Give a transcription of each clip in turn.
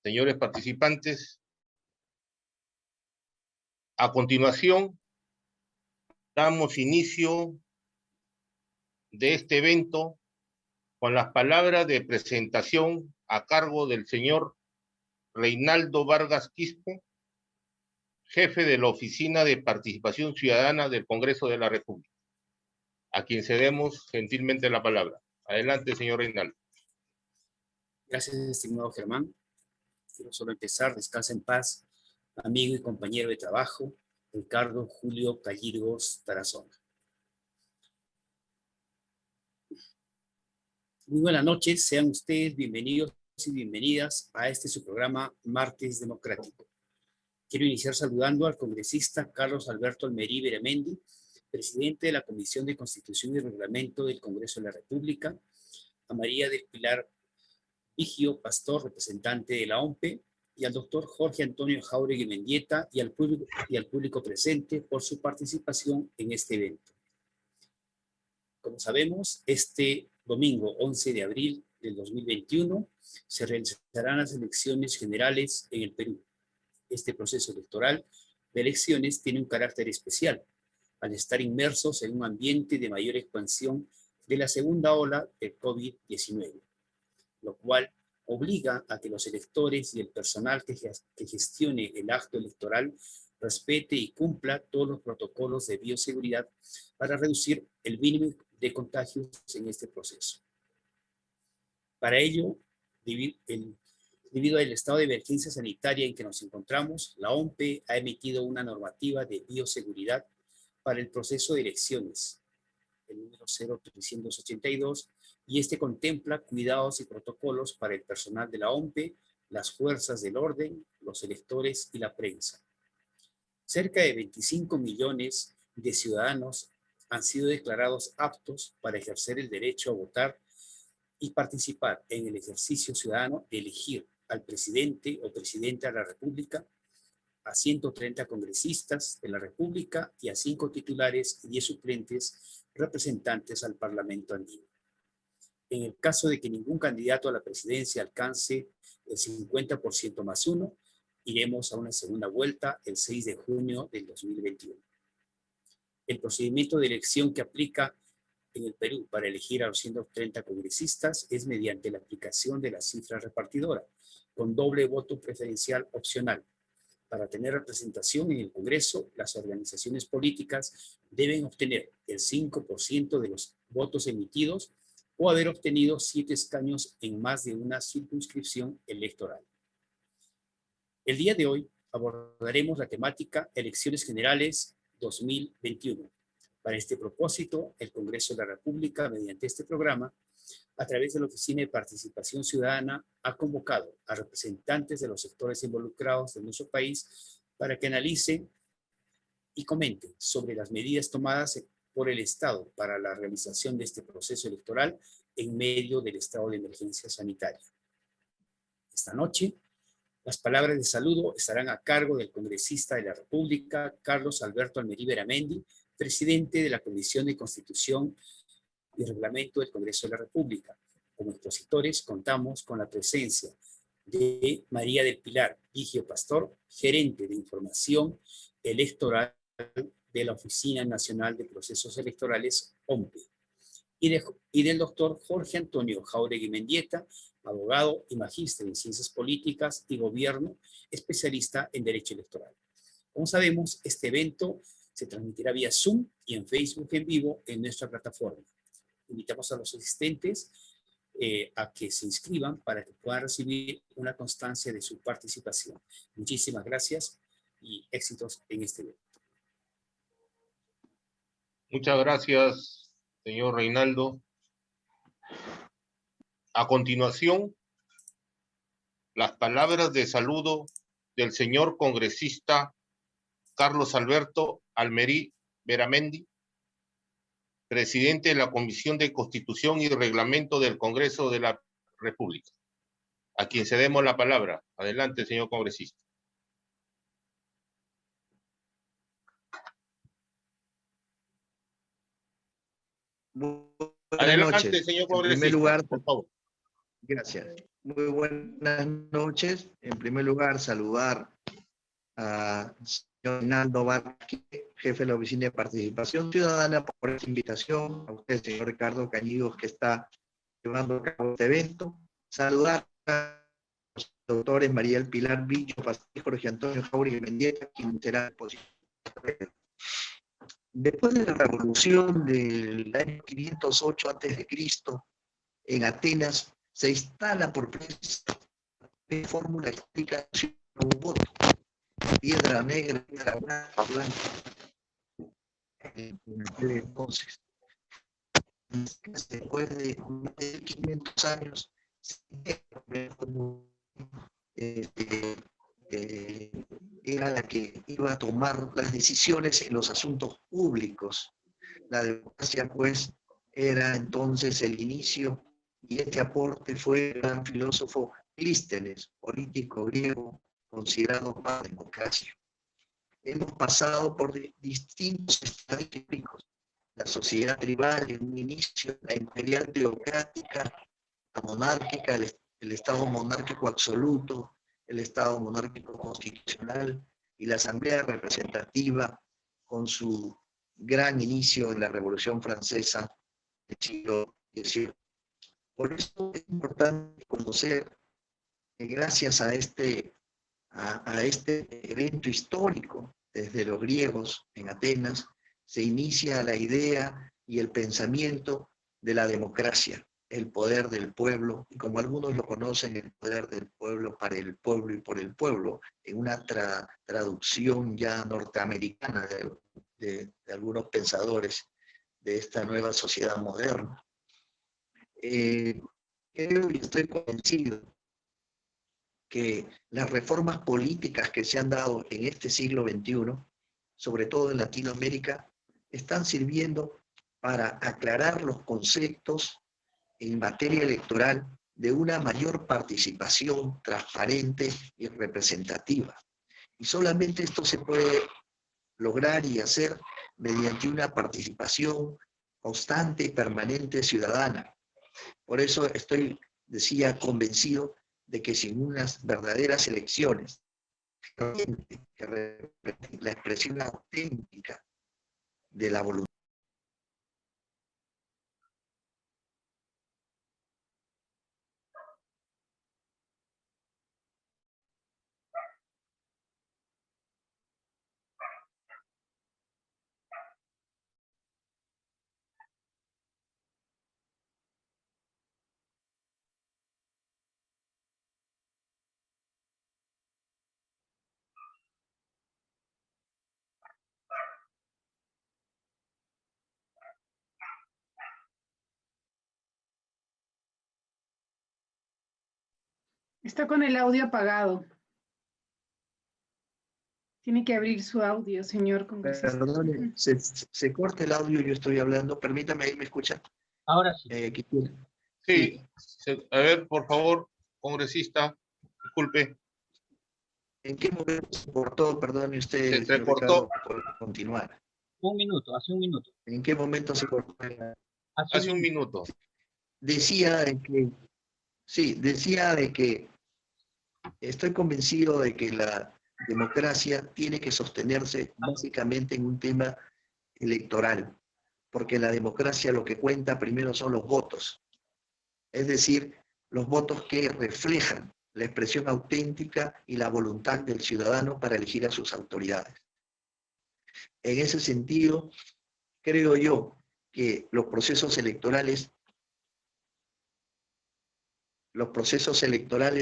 señores participantes, a continuación damos inicio de este evento con las palabras de presentación a cargo del señor Reinaldo Vargas Quispe, jefe de la Oficina de Participación Ciudadana del Congreso de la República, a quien cedemos gentilmente la palabra. Adelante, señor Reinaldo. Gracias, estimado Germán. Quiero solo empezar, descansa en paz, amigo y compañero de trabajo, Ricardo Julio Callirgos Tarazona. Muy buenas noches, sean ustedes bienvenidos y bienvenidas a este su programa Martes Democrático. Quiero iniciar saludando al congresista Carlos Alberto Almerí Beramendi, presidente de la Comisión de Constitución y Reglamento del Congreso de la República, a María del Pilar Vigio Pastor, representante de la OMPE, y al doctor Jorge Antonio Jáuregui Mendieta y al público presente por su participación en este evento. Como sabemos, este domingo 11 de abril del 2021 se realizarán las elecciones generales en el Perú. Este proceso electoral de elecciones tiene un carácter especial, al estar inmersos en un ambiente de mayor expansión de la segunda ola del COVID-19, lo cual obliga a que los electores y el personal que gestione el acto electoral respete y cumpla todos los protocolos de bioseguridad para reducir el mínimo de contagios en este proceso. Para ello, debido al estado de emergencia sanitaria en que nos encontramos, la OMPE ha emitido una normativa de bioseguridad para el proceso de elecciones, el número 0382, y este contempla cuidados y protocolos para el personal de la OMPE, las fuerzas del orden, los electores y la prensa. Cerca de 25 millones de ciudadanos han sido declarados aptos para ejercer el derecho a votar y participar en el ejercicio ciudadano de elegir al presidente o presidenta de la República, a 130 congresistas de la República y a 5 titulares y 10 suplentes representantes al Parlamento andino. En el caso de que ningún candidato a la presidencia alcance el 50% más uno, iremos a una segunda vuelta el 6 de junio del 2021. El procedimiento de elección que aplica en el Perú para elegir a los 130 congresistas es mediante la aplicación de la cifra repartidora, con doble voto preferencial opcional. Para tener representación en el Congreso, las organizaciones políticas deben obtener el 5% de los votos emitidos o haber obtenido 7 escaños en más de una circunscripción electoral. El día de hoy abordaremos la temática Elecciones Generales 2021. Para este propósito, el Congreso de la República, mediante este programa, a través de la Oficina de Participación Ciudadana, ha convocado a representantes de los sectores involucrados de nuestro país para que analicen y comenten sobre las medidas tomadas por el Estado para la realización de este proceso electoral en medio del estado de emergencia sanitaria. Esta noche, las palabras de saludo estarán a cargo del congresista de la República, Carlos Alberto Almerí Beramendi, presidente de la Comisión de Constitución y Reglamento del Congreso de la República. Como expositores contamos con la presencia de María del Pilar Vigio Pastor, gerente de información electoral de la Oficina Nacional de Procesos Electorales, OMPE, y del doctor Jorge Antonio Jáuregui Mendieta, abogado y magíster en Ciencias Políticas y Gobierno, especialista en Derecho Electoral. Como sabemos, este evento se transmitirá vía Zoom y en Facebook en vivo en nuestra plataforma. Invitamos a los asistentes a que se inscriban para que puedan recibir una constancia de su participación. Muchísimas gracias y éxitos en este evento. Muchas gracias, señor Reinaldo. A continuación, las palabras de saludo del señor congresista Carlos Alberto Almerí Beramendi, presidente de la Comisión de Constitución y Reglamento del Congreso de la República, a quien cedemos la palabra. Adelante, señor congresista. Buenas Adelante, noches. señor En primer congresista, lugar, por favor. Gracias. Muy buenas noches. En primer lugar, saludar a señor Naldo Vázquez, jefe de la Oficina de Participación Ciudadana, por esta invitación. A usted, señor Ricardo Cañidos, que está llevando a cabo este evento. Saludar a los doctores María del Pilar Villo, Pastor Jorge Antonio Jauregui Mendieta, quien será expositor. Después de la revolución del año 508 a.C., en Atenas, se instala por primera vez la fórmula de explicación de un voto. Piedra negra, piedra blanca. Entonces, después de 500 años, era la que iba a tomar las decisiones en los asuntos públicos. La democracia, pues, era entonces el inicio, y este aporte fue el gran filósofo Clístenes, político griego, considerado para la democracia. Hemos pasado por distintos estados históricos. La sociedad tribal en un inicio, la imperial teocrática, la monárquica, el estado monárquico absoluto, el estado monárquico constitucional y la asamblea representativa con su gran inicio en la Revolución Francesa del siglo XVIII. Por eso es importante conocer que gracias a este evento histórico, desde los griegos en Atenas, se inicia la idea y el pensamiento de la democracia, el poder del pueblo, y como algunos lo conocen, el poder del pueblo para el pueblo y por el pueblo, en una traducción ya norteamericana de algunos pensadores de esta nueva sociedad moderna. Creo y estoy convencido que las reformas políticas que se han dado en este siglo XXI, sobre todo en Latinoamérica, están sirviendo para aclarar los conceptos en materia electoral de una mayor participación transparente y representativa. Y solamente esto se puede lograr y hacer mediante una participación constante y permanente ciudadana. Por eso estoy, decía, convencido de que sin unas verdaderas elecciones, que la expresión auténtica de la voluntad. Está con el audio apagado. Tiene que abrir su audio, señor congresista. Perdón, se corta el audio, yo estoy hablando. Permítame, ahí me escuchan. Ahora sí. Sí, a ver, por favor, congresista, disculpe. ¿En qué momento se cortó? Perdone usted, Se Ricardo, entrecortó. por continuar. Hace un minuto. ¿En qué momento se cortó? Hace un minuto. Decía de que estoy convencido de que la democracia tiene que sostenerse básicamente en un tema electoral, porque la democracia lo que cuenta primero son los votos, es decir, los votos que reflejan la expresión auténtica y la voluntad del ciudadano para elegir a sus autoridades. En ese sentido, creo yo que los procesos electorales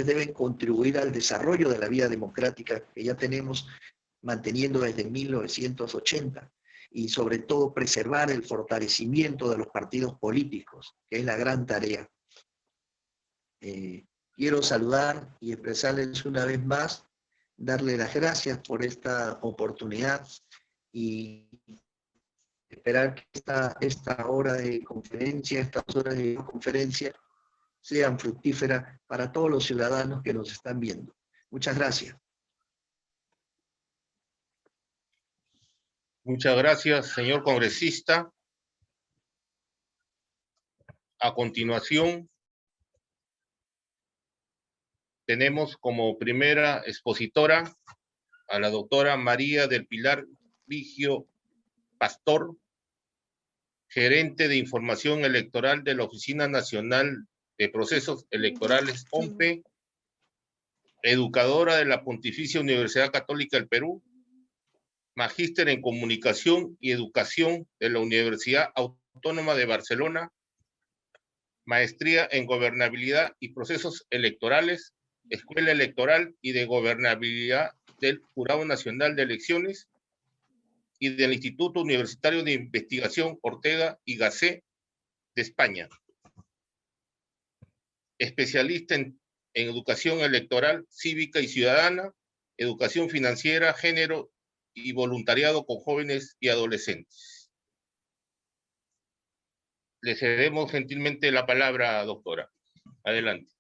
deben contribuir al desarrollo de la vida democrática que ya tenemos manteniendo desde 1980 y sobre todo preservar el fortalecimiento de los partidos políticos, que es la gran tarea. Quiero saludar y expresarles una vez más, darle las gracias por esta oportunidad y esperar que esta hora de conferencia, estas horas de conferencia, sean fructíferas para todos los ciudadanos que nos están viendo. Muchas gracias. Muchas gracias, señor congresista. A continuación, tenemos como primera expositora a la doctora María del Pilar Vigio Pastor, gerente de información electoral de la Oficina Nacional de Procesos Electorales, OMPE, educadora de la Pontificia Universidad Católica del Perú, magíster en Comunicación y Educación de la Universidad Autónoma de Barcelona, maestría en Gobernabilidad y Procesos Electorales, Escuela Electoral y de Gobernabilidad del Jurado Nacional de Elecciones y del Instituto Universitario de Investigación Ortega y Gasset de España. Especialista en educación electoral, cívica y ciudadana, educación financiera, género y voluntariado con jóvenes y adolescentes. Le cedemos gentilmente la palabra, doctora. Adelante.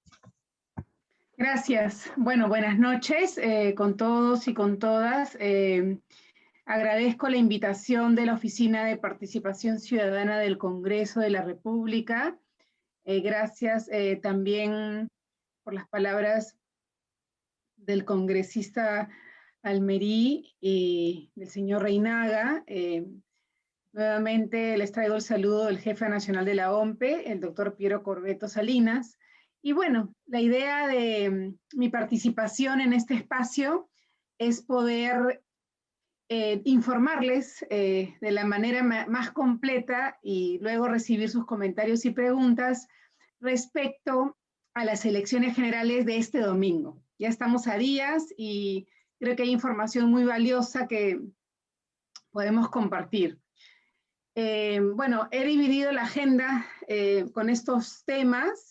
Gracias. Bueno, buenas noches con todos y con todas. Agradezco la invitación de la Oficina de Participación Ciudadana del Congreso de la República. Gracias también por las palabras del congresista Almerí y del señor Reinaga. Nuevamente les traigo el saludo del jefe nacional de la OMPE, el doctor Piero Corbeto Salinas. Y bueno, la idea de mi participación en este espacio es poder informarles de la manera más completa y luego recibir sus comentarios y preguntas respecto a las elecciones generales de este domingo. Ya estamos a días y creo que hay información muy valiosa que podemos compartir. Bueno, he dividido la agenda con estos temas,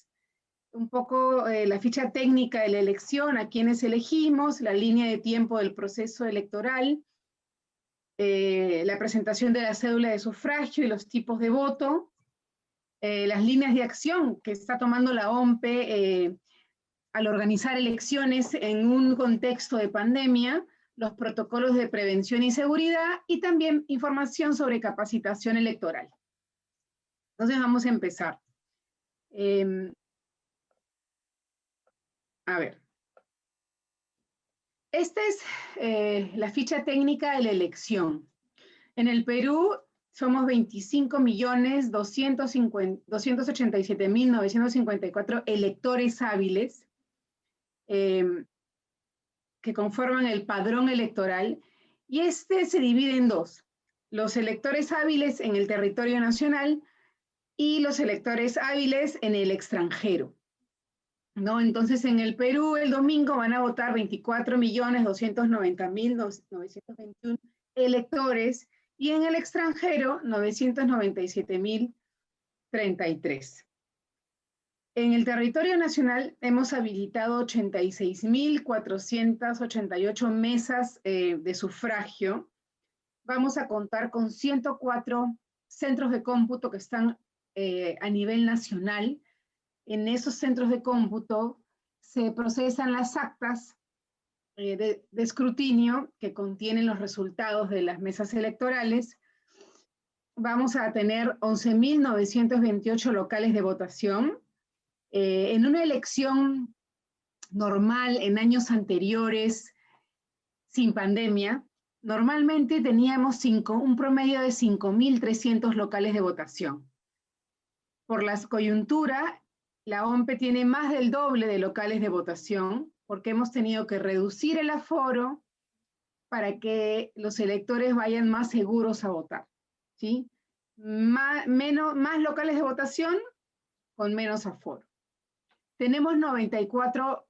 un poco la ficha técnica de la elección, a quienes elegimos, la línea de tiempo del proceso electoral, la presentación de la cédula de sufragio y los tipos de voto, las líneas de acción que está tomando la OMPE al organizar elecciones en un contexto de pandemia, los protocolos de prevención y seguridad y también información sobre capacitación electoral. Entonces vamos a empezar. A ver. Esta es la ficha técnica de la elección. En el Perú somos 25.287.954 electores hábiles que conforman el padrón electoral, y este se divide en dos: los electores hábiles en el territorio nacional y los electores hábiles en el extranjero, ¿no? Entonces, en el Perú el domingo van a votar 24.290.921 electores y en el extranjero 997.033. En el territorio nacional hemos habilitado 86.488 mesas de sufragio. Vamos a contar con 104 centros de cómputo que están a nivel nacional. En esos centros de cómputo se procesan las actas de escrutinio que contienen los resultados de las mesas electorales. Vamos a tener 11.928 locales de votación. En una elección normal en años anteriores, sin pandemia, normalmente teníamos un promedio de 5.300 locales de votación. Por la coyuntura, la OMPE tiene más del doble de locales de votación porque hemos tenido que reducir el aforo para que los electores vayan más seguros a votar, ¿sí? Más locales de votación con menos aforo. Tenemos 94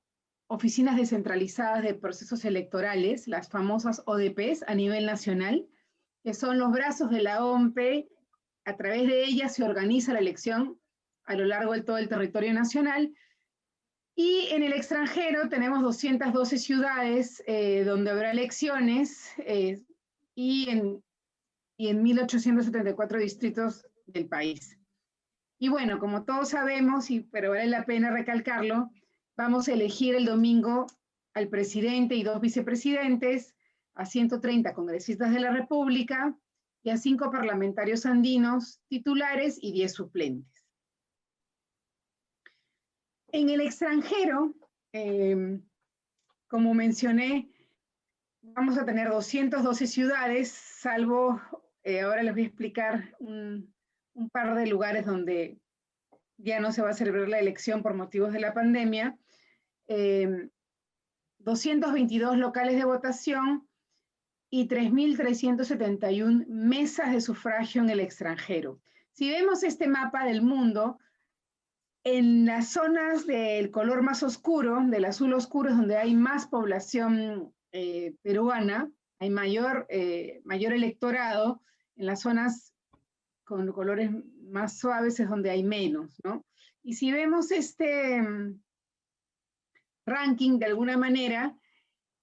oficinas descentralizadas de procesos electorales, las famosas ODPs a nivel nacional, que son los brazos de la OMPE. A través de ellas se organiza la elección a lo largo de todo el territorio nacional. Y en el extranjero tenemos 212 ciudades donde habrá elecciones y en 1.874 distritos del país. Y bueno, como todos sabemos, pero vale la pena recalcarlo, vamos a elegir el domingo al presidente y 2 vicepresidentes, a 130 congresistas de la República y a 5 parlamentarios andinos titulares y 10 suplentes. En el extranjero Como mencioné, vamos a tener 212 ciudades, salvo, ahora les voy a explicar un par de lugares donde ya no se va a celebrar la elección por motivos de la pandemia. 222 locales de votación y 3.371 mesas de sufragio en el extranjero. Si vemos este mapa del mundo, en las zonas del color más oscuro, del azul oscuro, es donde hay más población peruana, hay mayor electorado. En las zonas con colores más suaves es donde hay menos, ¿no? Y si vemos este ranking de alguna manera,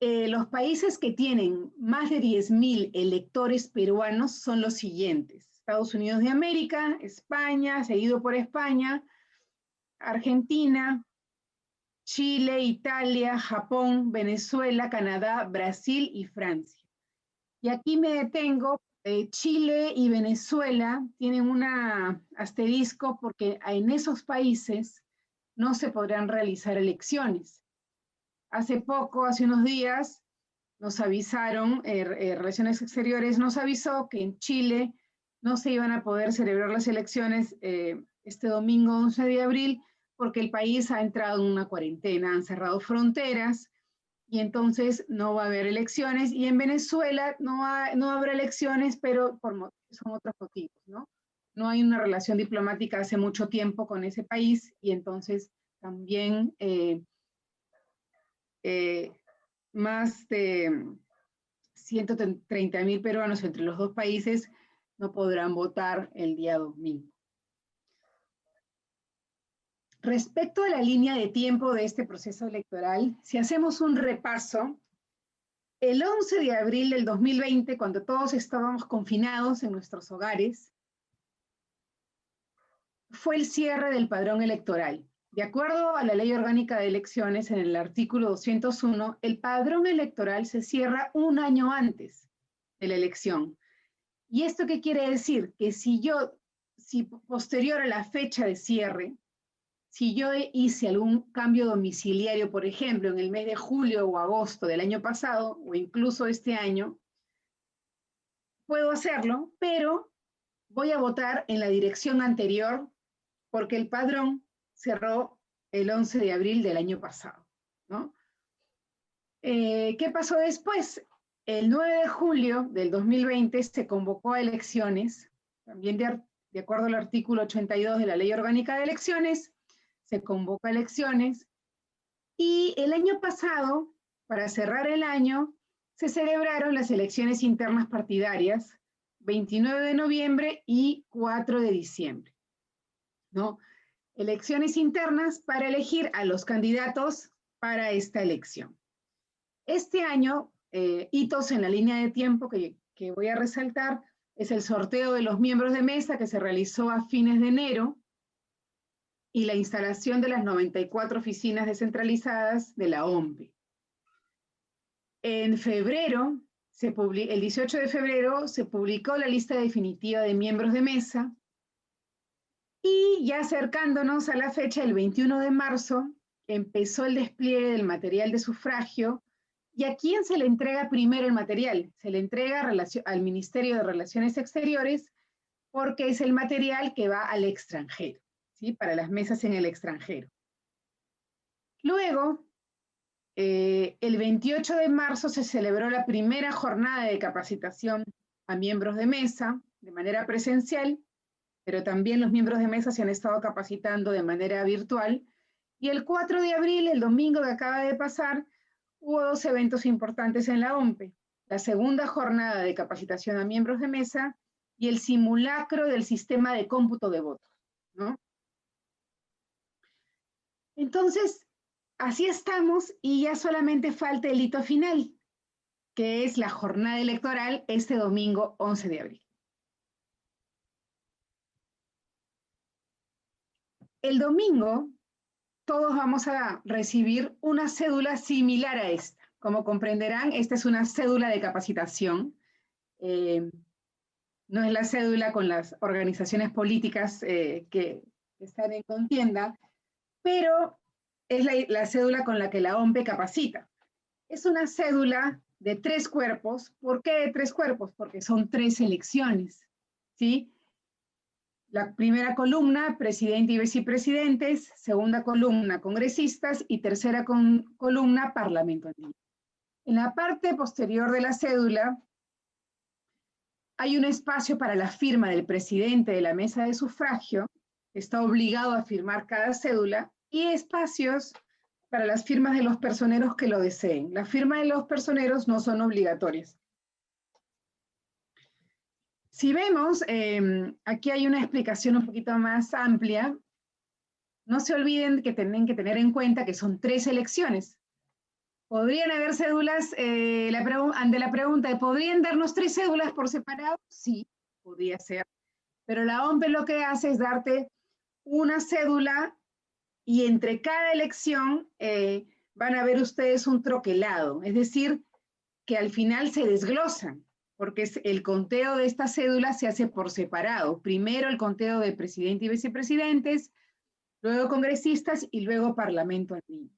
los países que tienen más de 10.000 electores peruanos son los siguientes: Estados Unidos de América, España, seguido por España, Argentina, Chile, Italia, Japón, Venezuela, Canadá, Brasil y Francia. Y aquí me detengo. Chile y Venezuela tienen un asterisco porque en esos países no se podrán realizar elecciones. Hace unos días, nos avisaron, Relaciones Exteriores nos avisó que en Chile no se iban a poder celebrar las elecciones este domingo 11 de abril porque el país ha entrado en una cuarentena, han cerrado fronteras y entonces no va a haber elecciones. Y en Venezuela no habrá elecciones, pero son otros motivos, ¿no? No hay una relación diplomática hace mucho tiempo con ese país y entonces también más de 130.000 peruanos entre los dos países no podrán votar el día domingo. Respecto a la línea de tiempo de este proceso electoral, si hacemos un repaso, el 11 de abril del 2020, cuando todos estábamos confinados en nuestros hogares, fue el cierre del padrón electoral. De acuerdo a la Ley Orgánica de Elecciones, en el artículo 201, el padrón electoral se cierra un año antes de la elección. ¿Y esto qué quiere decir? Que si posterior a la fecha de cierre, si yo hice algún cambio domiciliario, por ejemplo, en el mes de julio o agosto del año pasado, o incluso este año, puedo hacerlo, pero voy a votar en la dirección anterior porque el padrón cerró el 11 de abril del año pasado, ¿no? ¿Qué pasó después? El 9 de julio del 2020 se convocó a elecciones, también de acuerdo al artículo 82 de la Ley Orgánica de Elecciones, se convoca a elecciones, y el año pasado, para cerrar el año, se celebraron las elecciones internas partidarias, 29 de noviembre y 4 de diciembre, ¿no? Elecciones internas para elegir a los candidatos para esta elección. Este año, hitos en la línea de tiempo que voy a resaltar, es el sorteo de los miembros de mesa que se realizó a fines de enero y la instalación de las 94 oficinas descentralizadas de la OMPE. En febrero, el 18 de febrero, se publicó la lista definitiva de miembros de mesa. Y ya acercándonos a la fecha, el 21 de marzo, empezó el despliegue del material de sufragio. ¿Y a quién se le entrega primero el material? Se le entrega al Ministerio de Relaciones Exteriores porque es el material que va al extranjero, ¿sí? Para las mesas en el extranjero. Luego, el 28 de marzo se celebró la primera jornada de capacitación a miembros de mesa de manera presencial, pero también los miembros de mesa se han estado capacitando de manera virtual. Y el 4 de abril, el domingo que acaba de pasar, hubo dos eventos importantes en la OMPE: la segunda jornada de capacitación a miembros de mesa y el simulacro del sistema de cómputo de votos, ¿no? Entonces, así estamos y ya solamente falta el hito final, que es la jornada electoral este domingo 11 de abril. El domingo todos vamos a recibir una cédula similar a esta. Como comprenderán, esta es una cédula de capacitación. No es la cédula con las organizaciones políticas que están en contienda, pero es la cédula con la que la OMPE capacita. Es una cédula de 3 cuerpos. ¿Por qué de 3 cuerpos? Porque son 3 elecciones, ¿sí? La primera columna, presidente y vicepresidentes, segunda columna, congresistas, y tercera columna, parlamento andino. En la parte posterior de la cédula hay un espacio para la firma del presidente de la mesa de sufragio, que está obligado a firmar cada cédula, y espacios para las firmas de los personeros que lo deseen. Las firmas de los personeros no son obligatorias. Si vemos, aquí hay una explicación un poquito más amplia. No se olviden que tienen que tener en cuenta que son 3 elecciones. ¿Podrían haber cédulas, ante la pregunta de ¿podrían darnos 3 cédulas por separado? Sí, podría ser. Pero la OMPE lo que hace es darte una cédula y entre cada elección van a ver ustedes un troquelado. Es decir, que al final se desglosan, porque el conteo de esta cédula se hace por separado. Primero el conteo de presidente y vicepresidentes, luego congresistas y luego parlamento andino.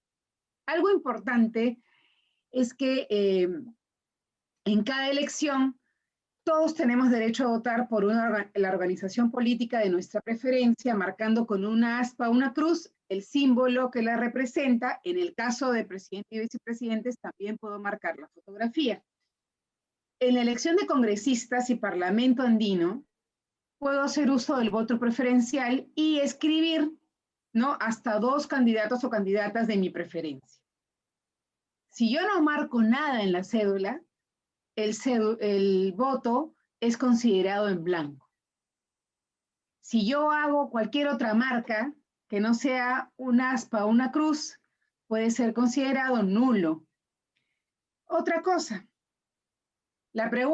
Algo importante es que en cada elección todos tenemos derecho a votar por la organización política de nuestra preferencia, marcando con una aspa, una cruz, el símbolo que la representa. En el caso de presidente y vicepresidentes también puedo marcar la fotografía. En la elección de congresistas y parlamento andino, puedo hacer uso del voto preferencial y escribir, ¿no?, hasta 2 candidatos o candidatas de mi preferencia. Si yo no marco nada en la cédula, el voto es considerado en blanco. Si yo hago cualquier otra marca que no sea un aspa o una cruz, puede ser considerado nulo. Otra cosa,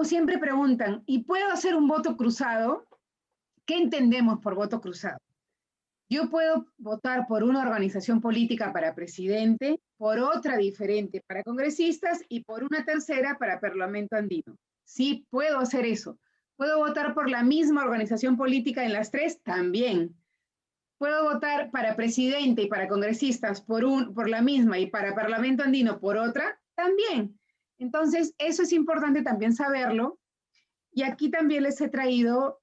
siempre preguntan, ¿y puedo hacer un voto cruzado? ¿Qué entendemos por voto cruzado? Yo puedo votar por una organización política para presidente, por otra diferente para congresistas y por una tercera para parlamento andino. Sí, puedo hacer eso. ¿Puedo votar por la misma organización política en las 3? También. ¿Puedo votar para presidente y para congresistas por la misma y para parlamento andino por otra? También. Entonces, eso es importante también saberlo. Y aquí también les he traído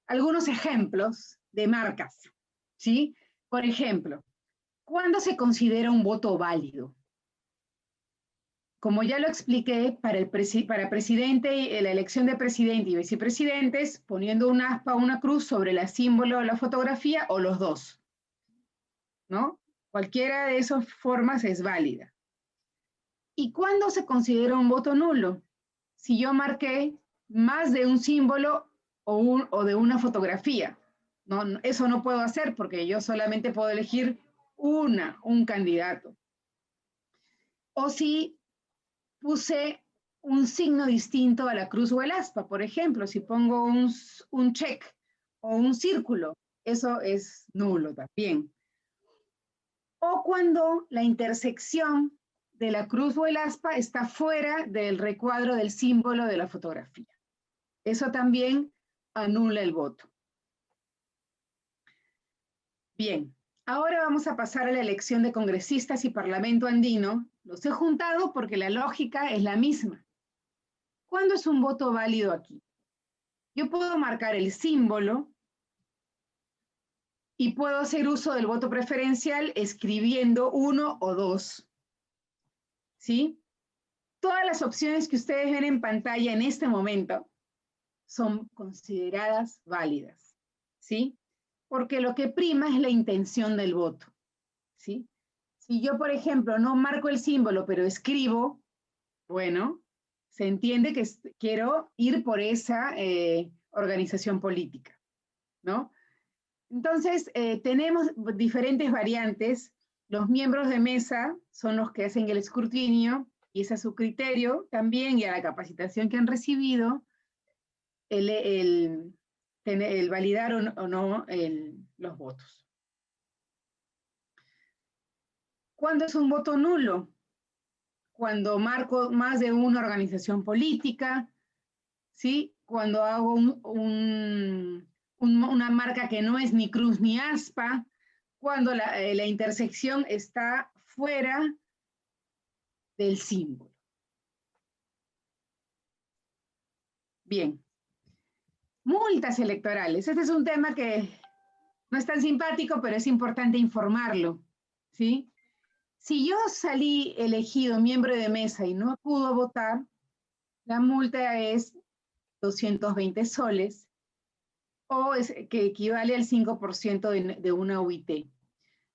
algunos ejemplos de marcas, ¿sí? Por ejemplo, ¿cuándo se considera un voto válido? Como ya lo expliqué, para presidente, la elección de presidente y vicepresidentes, poniendo un aspa o una cruz sobre el símbolo de la fotografía o los dos, ¿no? Cualquiera de esas formas es válida. ¿Y cuándo se considera un voto nulo? Si yo marqué más de un símbolo o de una fotografía. No, eso no puedo hacer porque yo solamente puedo elegir un candidato. O si puse un signo distinto a la cruz o el aspa, por ejemplo, si pongo un check o un círculo, eso es nulo también. O cuando la intersección de la cruz o el aspa está fuera del recuadro del símbolo de la fotografía. Eso también anula el voto. Bien, ahora vamos a pasar a la elección de congresistas y parlamento andino. Los he juntado porque la lógica es la misma. ¿Cuándo es un voto válido aquí? Yo puedo marcar el símbolo y puedo hacer uso del voto preferencial escribiendo 1 o 2. ¿Sí? Todas las opciones que ustedes ven en pantalla en este momento son consideradas válidas, ¿sí? Porque lo que prima es la intención del voto, ¿sí? Si yo, por ejemplo, no marco el símbolo, pero escribo, bueno, se entiende que quiero ir por esa organización política, ¿no? Entonces, tenemos diferentes variantes. Los miembros de mesa son los que hacen el escrutinio, y es a su criterio también y a la capacitación que han recibido el validar o no los votos. ¿Cuándo es un voto nulo? Cuando marco más de una organización política, ¿sí? Cuando hago una marca que no es ni cruz ni aspa, cuando la intersección está fuera del símbolo. Bien. Multas electorales. Este es un tema que no es tan simpático, pero es importante informarlo, ¿sí? Si yo salí elegido miembro de mesa y no pudo a votar, la multa es 220 soles, que equivale al 5% de una UIT.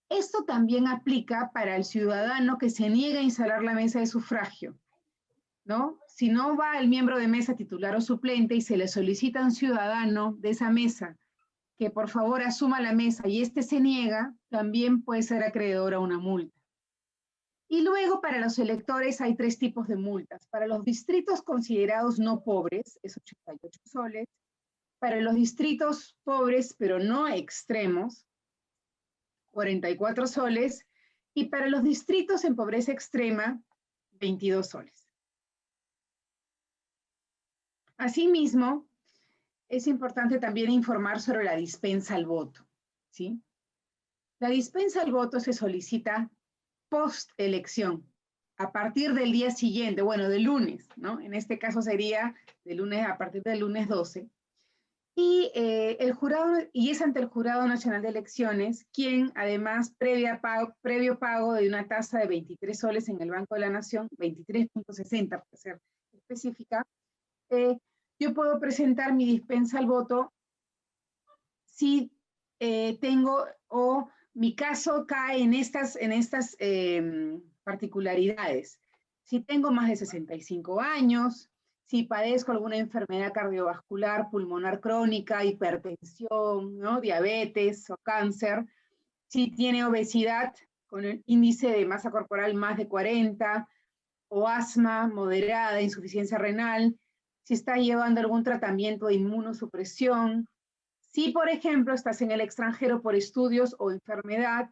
Esto también aplica para el ciudadano que se niega a instalar la mesa de sufragio, ¿no? Si no va el miembro de mesa titular o suplente y se le solicita a un ciudadano de esa mesa que por favor asuma la mesa y este se niega, también puede ser acreedor a una multa. Y luego para los electores hay 3 tipos de multas. Para los distritos considerados no pobres, es 88 soles. Para los distritos pobres, pero no extremos, 44 soles. Y para los distritos en pobreza extrema, 22 soles. Asimismo, es importante también informar sobre la dispensa al voto, ¿sí? La dispensa al voto se solicita post-elección, a partir del día siguiente, bueno, del lunes, ¿no? En este caso sería de lunes, a partir del lunes 12. Y, es ante el Jurado Nacional de Elecciones, quien además, previo pago de una tasa de 23 soles en el Banco de la Nación, 23.60 para ser específica, yo puedo presentar mi dispensa al voto si tengo, o mi caso cae en estas particularidades. Si tengo más de 65 años, si padezco alguna enfermedad cardiovascular, pulmonar crónica, hipertensión, ¿no? Diabetes o cáncer, si tiene obesidad con el índice de masa corporal más de 40, o asma moderada, insuficiencia renal, si está llevando algún tratamiento de inmunosupresión, si, por ejemplo, estás en el extranjero por estudios o enfermedad,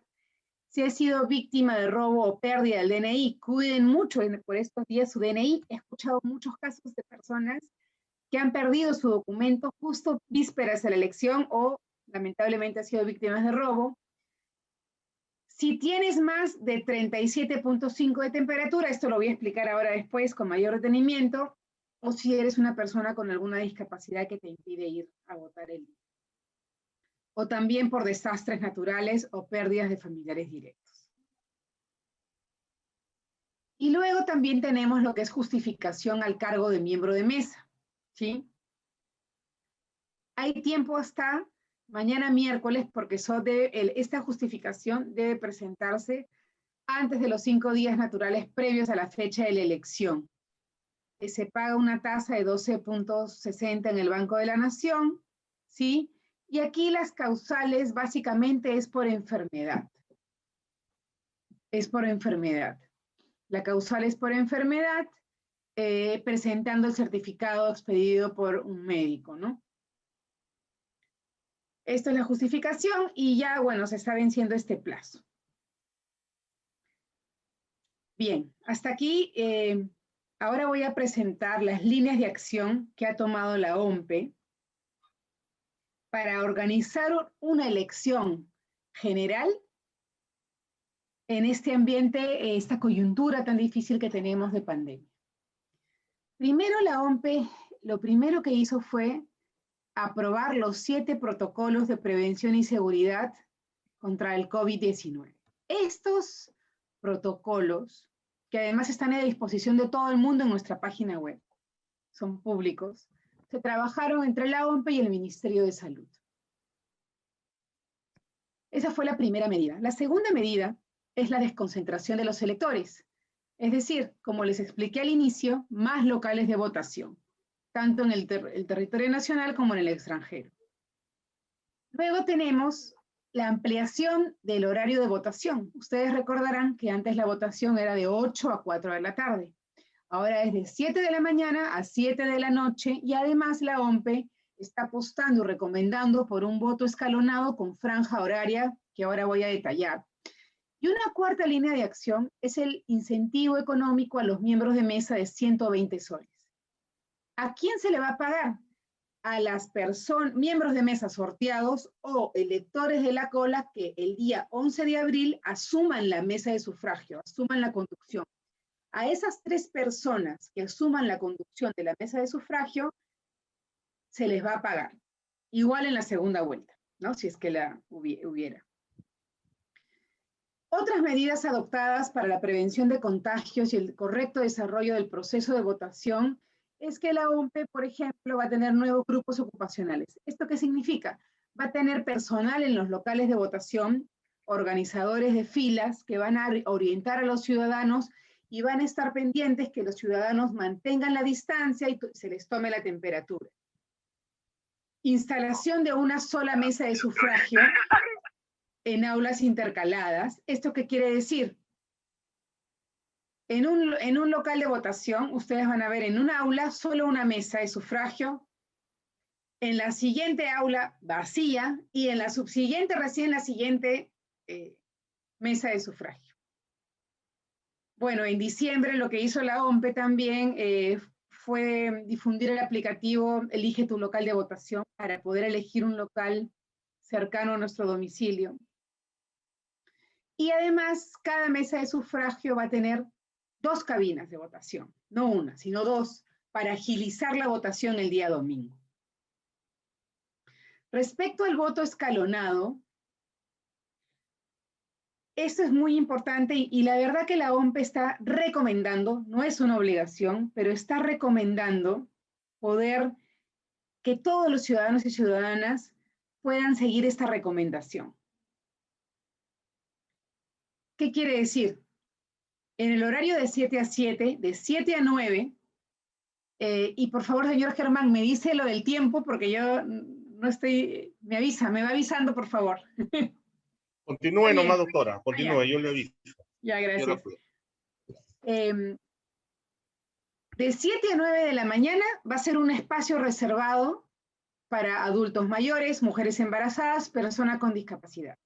si has sido víctima de robo o pérdida del DNI, cuiden mucho por estos días su DNI. He escuchado muchos casos de personas que han perdido su documento justo vísperas de la elección o lamentablemente han sido víctimas de robo. Si tienes más de 37.5 de temperatura, esto lo voy a explicar ahora después con mayor detenimiento, o si eres una persona con alguna discapacidad que te impide ir a votar el día. O también por desastres naturales o pérdidas de familiares directos. Y luego también tenemos lo que es justificación al cargo de miembro de mesa, ¿sí? Hay tiempo hasta mañana miércoles porque esta justificación debe presentarse antes de los 5 días naturales previos a la fecha de la elección. Se paga una tasa de 12.60 en el Banco de la Nación, ¿sí? Y aquí las causales básicamente es por enfermedad. Es por enfermedad. La causal es por enfermedad, presentando el certificado expedido por un médico, ¿no? Esto es la justificación y ya, bueno, se está venciendo este plazo. Bien, hasta aquí, ahora voy a presentar las líneas de acción que ha tomado la OMPE para organizar una elección general en este ambiente, esta coyuntura tan difícil que tenemos de pandemia. Primero, la OMPE, lo primero que hizo fue aprobar los 7 protocolos de prevención y seguridad contra el COVID-19. Estos protocolos, que además están a disposición de todo el mundo en nuestra página web, son públicos, se trabajaron entre la OMPE y el Ministerio de Salud. Esa fue la primera medida. La segunda medida es la desconcentración de los electores. Es decir, como les expliqué al inicio, más locales de votación, tanto en el territorio nacional como en el extranjero. Luego tenemos la ampliación del horario de votación. Ustedes recordarán que antes la votación era de 8 a 4 de la tarde. Ahora es de 7 de la mañana a 7 de la noche y además la OMPE está apostando y recomendando por un voto escalonado con franja horaria que ahora voy a detallar. Y una cuarta línea de acción es el incentivo económico a los miembros de mesa de 120 soles. ¿A quién se le va a pagar? a las miembros de mesa sorteados o electores de la cola que el día 11 de abril asuman la mesa de sufragio, asuman la conducción. A esas 3 personas que asuman la conducción de la mesa de sufragio, se les va a pagar. Igual en la segunda vuelta, ¿no? Si es que la hubiera. Otras medidas adoptadas para la prevención de contagios y el correcto desarrollo del proceso de votación es que la OMPE, por ejemplo, va a tener nuevos grupos ocupacionales. ¿Esto qué significa? Va a tener personal en los locales de votación, organizadores de filas que van a orientar a los ciudadanos y van a estar pendientes que los ciudadanos mantengan la distancia y se les tome la temperatura. Instalación de una sola mesa de sufragio en aulas intercaladas. ¿Esto qué quiere decir? En un local de votación, ustedes van a ver en una aula solo una mesa de sufragio, en la siguiente aula vacía y en la subsiguiente, recién la siguiente mesa de sufragio. Bueno, en diciembre lo que hizo la OMPE también fue difundir el aplicativo Elige tu local de votación para poder elegir un local cercano a nuestro domicilio. Y además, cada mesa de sufragio va a tener 2 cabinas de votación, no una, sino 2, para agilizar la votación el día domingo. Respecto al voto escalonado, esto es muy importante y la verdad que la OMPE está recomendando, no es una obligación, pero está recomendando poder que todos los ciudadanos y ciudadanas puedan seguir esta recomendación. ¿Qué quiere decir? En el horario de 7 a 7, de 7 a 9, y por favor, señor Germán, me dice lo del tiempo porque yo no estoy, me va avisando, por favor. Continúe nomás, doctora, continúe, yo le aviso. Ya, gracias. De 7 a 9 de la mañana va a ser un espacio reservado para adultos mayores, mujeres embarazadas, personas con discapacidad.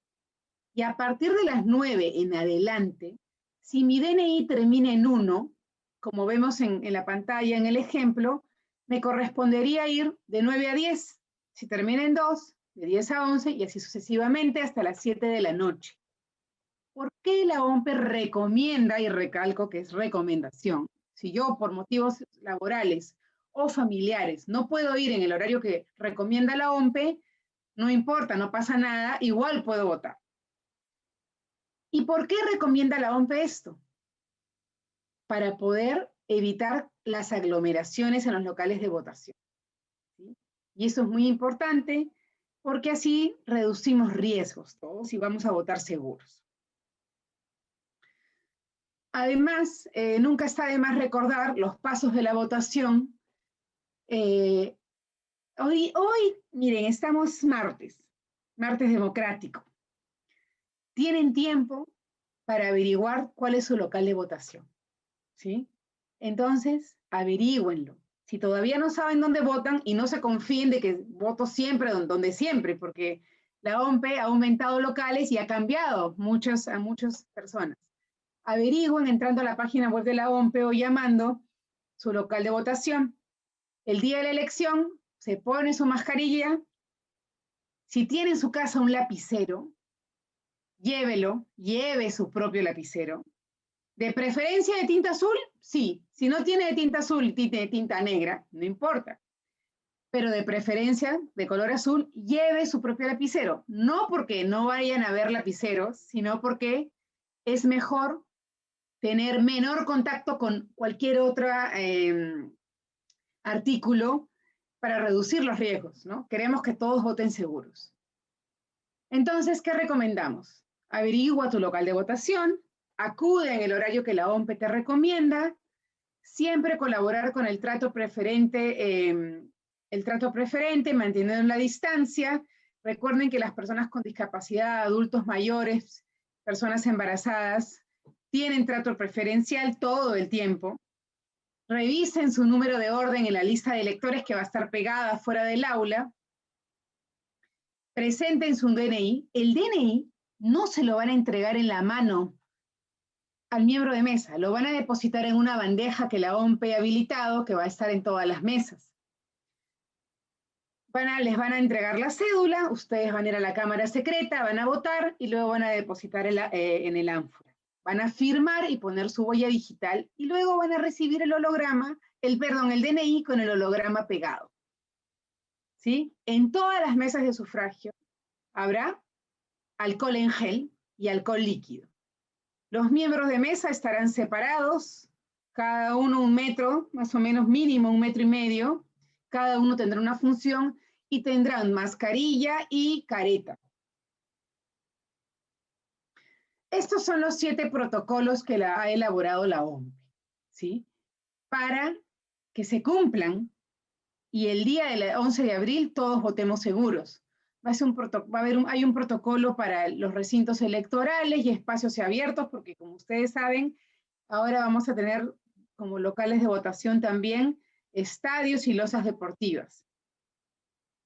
Y a partir de las 9 en adelante, si mi DNI termina en 1, como vemos en la pantalla, en el ejemplo, me correspondería ir de 9 a 10. Si termina en 2, de 10 a 11 y así sucesivamente hasta las 7 de la noche. ¿Por qué la OMPE recomienda, y recalco que es recomendación, si yo por motivos laborales o familiares no puedo ir en el horario que recomienda la OMPE, no importa, no pasa nada, igual puedo votar? ¿Y por qué recomienda la OMPE esto? Para poder evitar las aglomeraciones en los locales de votación, ¿sí? Y eso es muy importante porque así reducimos riesgos todos y vamos a votar seguros. Además, nunca está de más recordar los pasos de la votación. Hoy, miren, estamos martes democrático. Tienen tiempo para averiguar cuál es su local de votación, ¿sí? Entonces, averígüenlo. Si todavía no saben dónde votan y no se confíen de que voto siempre donde siempre, porque la OMPE ha aumentado locales y ha cambiado a muchas personas. Averigüen entrando a la página web de la OMPE o llamando su local de votación. El día de la elección se pone su mascarilla. Si tiene en su casa un lapicero, lleve su propio lapicero. ¿De preferencia de tinta azul? Sí. Si no tiene de tinta azul, tiene de tinta negra, no importa. Pero de preferencia de color azul, lleve su propio lapicero. No porque no vayan a ver lapiceros, sino porque es mejor tener menor contacto con cualquier otro artículo para reducir los riesgos, ¿no? Queremos que todos voten seguros. Entonces, ¿qué recomendamos? Averigua tu local de votación, acude en el horario que la OMPE te recomienda, siempre colaborar con el trato preferente, manteniendo la distancia. Recuerden que las personas con discapacidad, adultos mayores, personas embarazadas, tienen trato preferencial todo el tiempo. Revisen su número de orden en la lista de electores que va a estar pegada fuera del aula. Presenten su DNI. El DNI no se lo van a entregar en la mano al miembro de mesa, lo van a depositar en una bandeja que la OMPE ha habilitado, que va a estar en todas las mesas. Les van a entregar la cédula, ustedes van a ir a la cámara secreta, van a votar y luego van a depositar en el ánfora. Van a firmar y poner su huella digital y luego van a recibir el holograma, el DNI con el holograma pegado. ¿Sí? En todas las mesas de sufragio habrá alcohol en gel y alcohol líquido. Los miembros de mesa estarán separados, cada uno 1 metro, más o menos mínimo 1,5 metros. Cada uno tendrá una función y tendrán mascarilla y careta. Estos son los 7 protocolos que ha elaborado la OMP, ¿sí? Para que se cumplan y el día del 11 de abril todos votemos seguros. Hay un protocolo para los recintos electorales y espacios abiertos, porque como ustedes saben, ahora vamos a tener como locales de votación también estadios y losas deportivas.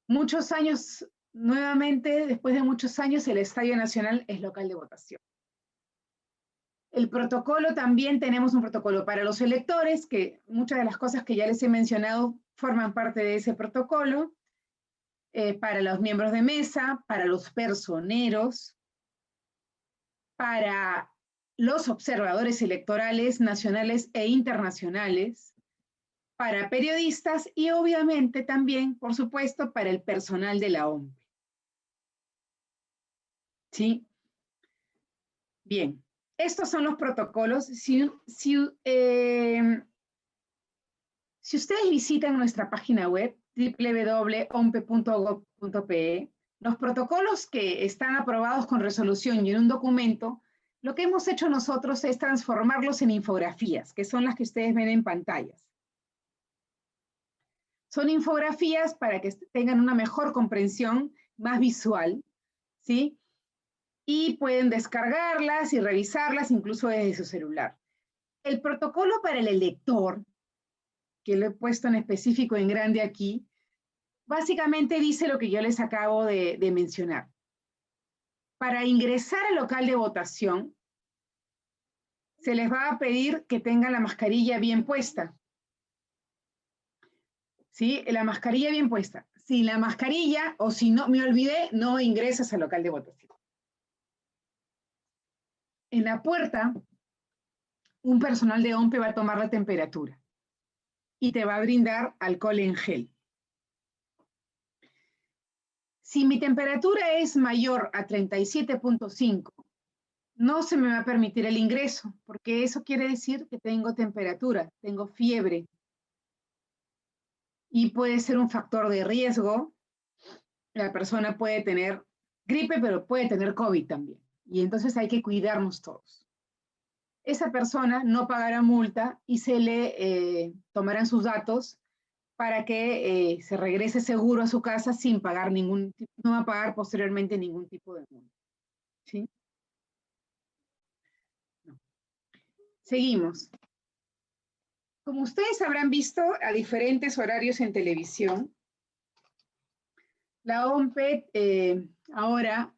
Muchos años, nuevamente, después de muchos años, el Estadio Nacional es local de votación. El protocolo, también tenemos un protocolo para los electores, que muchas de las cosas que ya les he mencionado forman parte de ese protocolo, para los miembros de mesa, para los personeros, para los observadores electorales nacionales e internacionales, para periodistas y obviamente también, por supuesto, para el personal de la OMP. ¿Sí? Bien, estos son los protocolos. Si ustedes visitan nuestra página web, www.ompe.gov.pe, los protocolos que están aprobados con resolución y en un documento, lo que hemos hecho nosotros es transformarlos en infografías, que son las que ustedes ven en pantallas. Son infografías para que tengan una mejor comprensión, más visual, ¿sí? Y pueden descargarlas y revisarlas incluso desde su celular. El protocolo para el elector, que lo he puesto en específico en grande aquí, básicamente dice lo que yo les acabo de mencionar. Para ingresar al local de votación, se les va a pedir que tengan la mascarilla bien puesta. ¿Sí? La mascarilla bien puesta. Sin la mascarilla, o si no, me olvidé, no ingresas al local de votación. En la puerta, un personal de OMPE va a tomar la temperatura y te va a brindar alcohol en gel. Si mi temperatura es mayor a 37.5, no se me va a permitir el ingreso, porque eso quiere decir que tengo temperatura, tengo fiebre. Y puede ser un factor de riesgo. La persona puede tener gripe, pero puede tener COVID también. Y entonces hay que cuidarnos todos. Esa persona no pagará multa y se le tomarán sus datos para que se regrese seguro a su casa sin pagar no va a pagar posteriormente ningún tipo de multa. ¿Sí? No. Seguimos. Como ustedes habrán visto a diferentes horarios en televisión, la OMPE ahora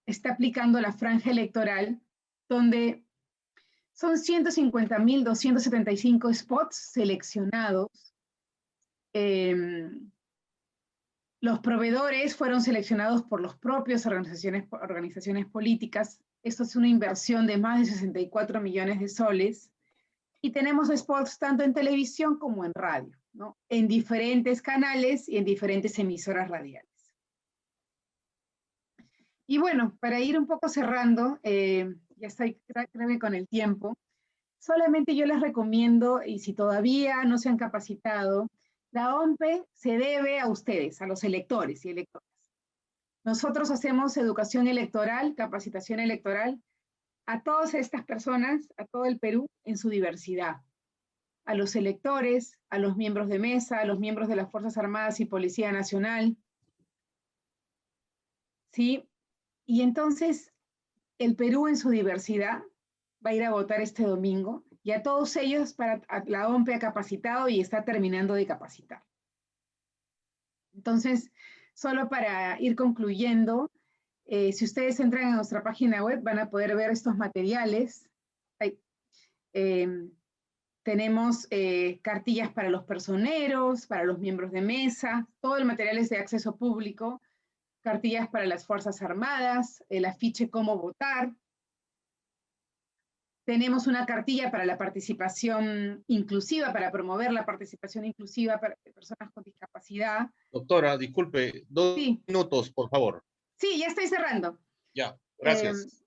está aplicando la franja electoral, donde son 150.275 spots seleccionados. Los proveedores fueron seleccionados por las propias organizaciones políticas. Esto es una inversión de más de 64 millones de soles. Y tenemos spots tanto en televisión como en radio, ¿no? En diferentes canales y en diferentes emisoras radiales. Y bueno, para ir un poco cerrando, ya estoy creo que con el tiempo, solamente yo les recomiendo, y si todavía no se han capacitado, la OMPE se debe a ustedes, a los electores y electoras. Nosotros hacemos educación electoral, capacitación electoral, a todas estas personas, a todo el Perú, en su diversidad. A los electores, a los miembros de mesa, a los miembros de las Fuerzas Armadas y Policía Nacional. ¿Sí? Y entonces, el Perú en su diversidad va a ir a votar este domingo, y a todos ellos la OMPE ha capacitado y está terminando de capacitar. Entonces, solo para ir concluyendo, si ustedes entran a nuestra página web van a poder ver estos materiales. tenemos cartillas para los personeros, para los miembros de mesa, todo el material es de acceso público, cartillas para las Fuerzas Armadas, el afiche cómo votar. Tenemos una cartilla para la participación inclusiva, para promover la participación inclusiva de personas con discapacidad. Doctora, disculpe, 2 minutos, por favor. Sí, ya estoy cerrando. Ya, gracias.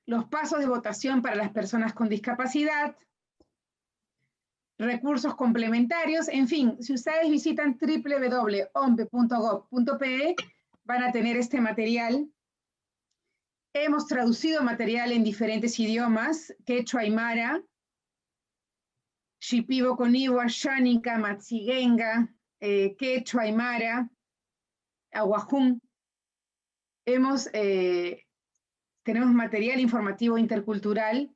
Los pasos de votación para las personas con discapacidad, recursos complementarios, en fin, si ustedes visitan www.ompe.gov.pe van a tener este material. Hemos traducido material en diferentes idiomas, quechua aymara, shipibo coniwa, xánica, matsigenga, quechua aymara, aguajún. Tenemos material informativo intercultural.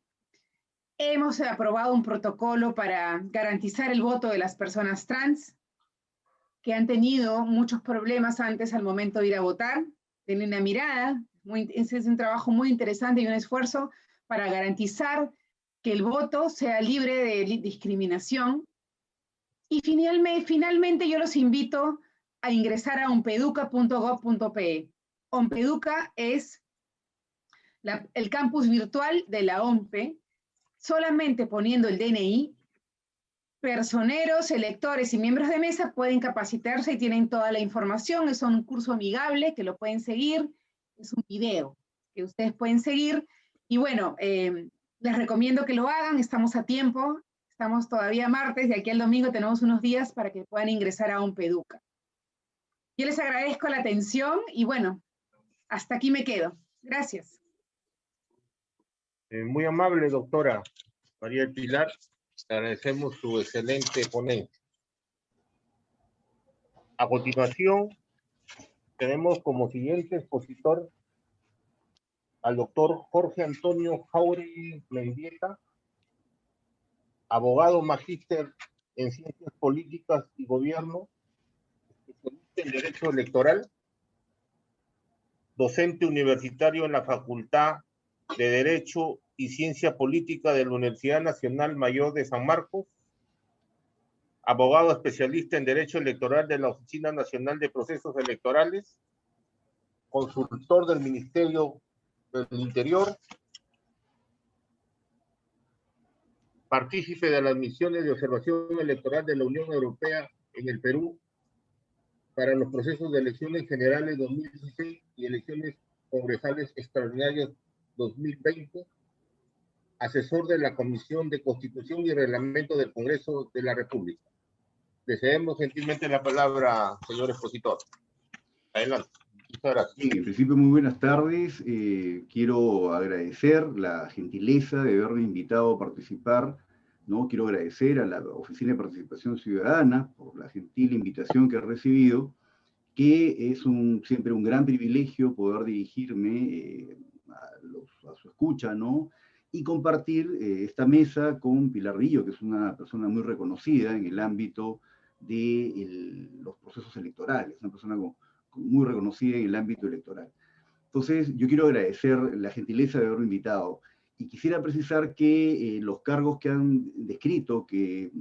Hemos aprobado un protocolo para garantizar el voto de las personas trans que han tenido muchos problemas antes al momento de ir a votar. Tienen una mirada, ese es un trabajo muy interesante y un esfuerzo para garantizar que el voto sea libre de discriminación. Y finalmente yo los invito a ingresar a ompeduca.gov.pe. Ompeduca es el campus virtual de la OMPE. Solamente poniendo el DNI, personeros, electores y miembros de mesa pueden capacitarse y tienen toda la información. Es un curso amigable que lo pueden seguir. Es un video que ustedes pueden seguir. Y bueno, les recomiendo que lo hagan. Estamos a tiempo. Estamos todavía martes. De aquí al domingo tenemos unos días para que puedan ingresar a Ompeduca. Yo les agradezco la atención y bueno, hasta aquí me quedo. Gracias. Muy amable, doctora María del Pilar. Agradecemos su excelente ponencia. A continuación, tenemos como siguiente expositor al doctor Jorge Antonio Jáuregui Mendieta, abogado magíster en Ciencias Políticas y Gobierno, especialista en Derecho Electoral, docente universitario en la Facultad de Derecho y Ciencia Política de la Universidad Nacional Mayor de San Marcos, abogado especialista en Derecho Electoral de la Oficina Nacional de Procesos Electorales, consultor del Ministerio del Interior, partícipe de las misiones de observación electoral de la Unión Europea en el Perú para los procesos de elecciones generales 2016 y elecciones congresales extraordinarias 2020, asesor de la Comisión de Constitución y Reglamento del Congreso de la República. Le cedemos gentilmente la palabra, señor expositor. Adelante. Muchas gracias. Bien, en principio, muy buenas tardes. Quiero agradecer la gentileza de haberme invitado a participar, ¿no? Quiero agradecer a la Oficina de Participación Ciudadana por la gentil invitación que he recibido, que es siempre un gran privilegio poder dirigirme a su escucha, ¿no? Y compartir esta mesa con Pilar Villo, que es una persona muy reconocida en el ámbito de los procesos electorales, una persona muy reconocida en el ámbito electoral. Entonces, yo quiero agradecer la gentileza de haberme invitado y quisiera precisar que los cargos que han descrito, que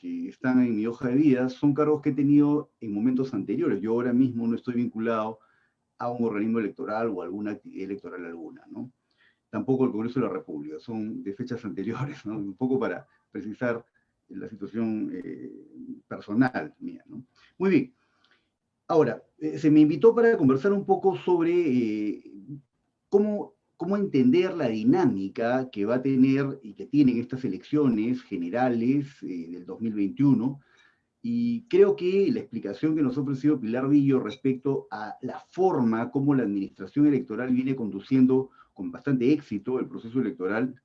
están en mi hoja de vida, son cargos que he tenido en momentos anteriores. Yo ahora mismo no estoy vinculado a un organismo electoral o a alguna actividad electoral alguna, ¿no? Tampoco el Congreso de la República, son de fechas anteriores, ¿no? Un poco para precisar la situación personal mía, ¿no? Muy bien. Ahora, se me invitó para conversar un poco sobre cómo entender la dinámica que va a tener y que tienen estas elecciones generales del 2021. Y creo que la explicación que nos ha ofrecido Pilar Villo respecto a la forma como la administración electoral viene conduciendo con bastante éxito el proceso electoral,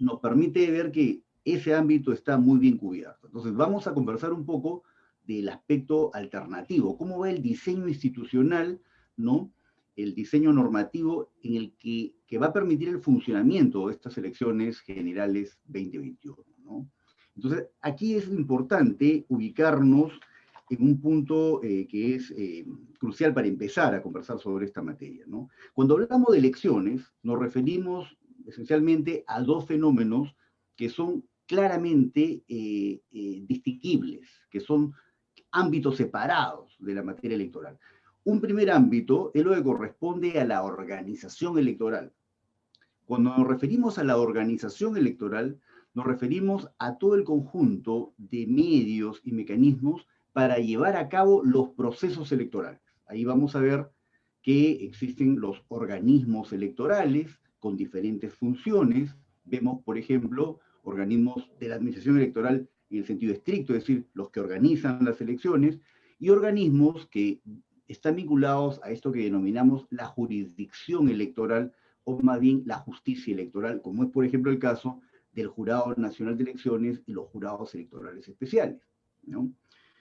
nos permite ver que ese ámbito está muy bien cubierto. Entonces, vamos a conversar un poco del aspecto alternativo, cómo va el diseño institucional, ¿no? El diseño normativo en el que va a permitir el funcionamiento de estas elecciones generales 2021, ¿no? Entonces, aquí es importante ubicarnos en un punto que es crucial para empezar a conversar sobre esta materia, ¿no? Cuando hablamos de elecciones, nos referimos esencialmente a dos fenómenos que son claramente distinguibles, que son ámbitos separados de la materia electoral. Un primer ámbito es lo que corresponde a la organización electoral. Cuando nos referimos a la organización electoral, nos referimos a todo el conjunto de medios y mecanismos para llevar a cabo los procesos electorales. Ahí vamos a ver que existen los organismos electorales con diferentes funciones. Vemos, por ejemplo, organismos de la administración electoral en el sentido estricto, es decir, los que organizan las elecciones, y organismos que están vinculados a esto que denominamos la jurisdicción electoral, o más bien la justicia electoral, como es, por ejemplo, el caso del Jurado Nacional de Elecciones y los jurados electorales especiales, ¿no?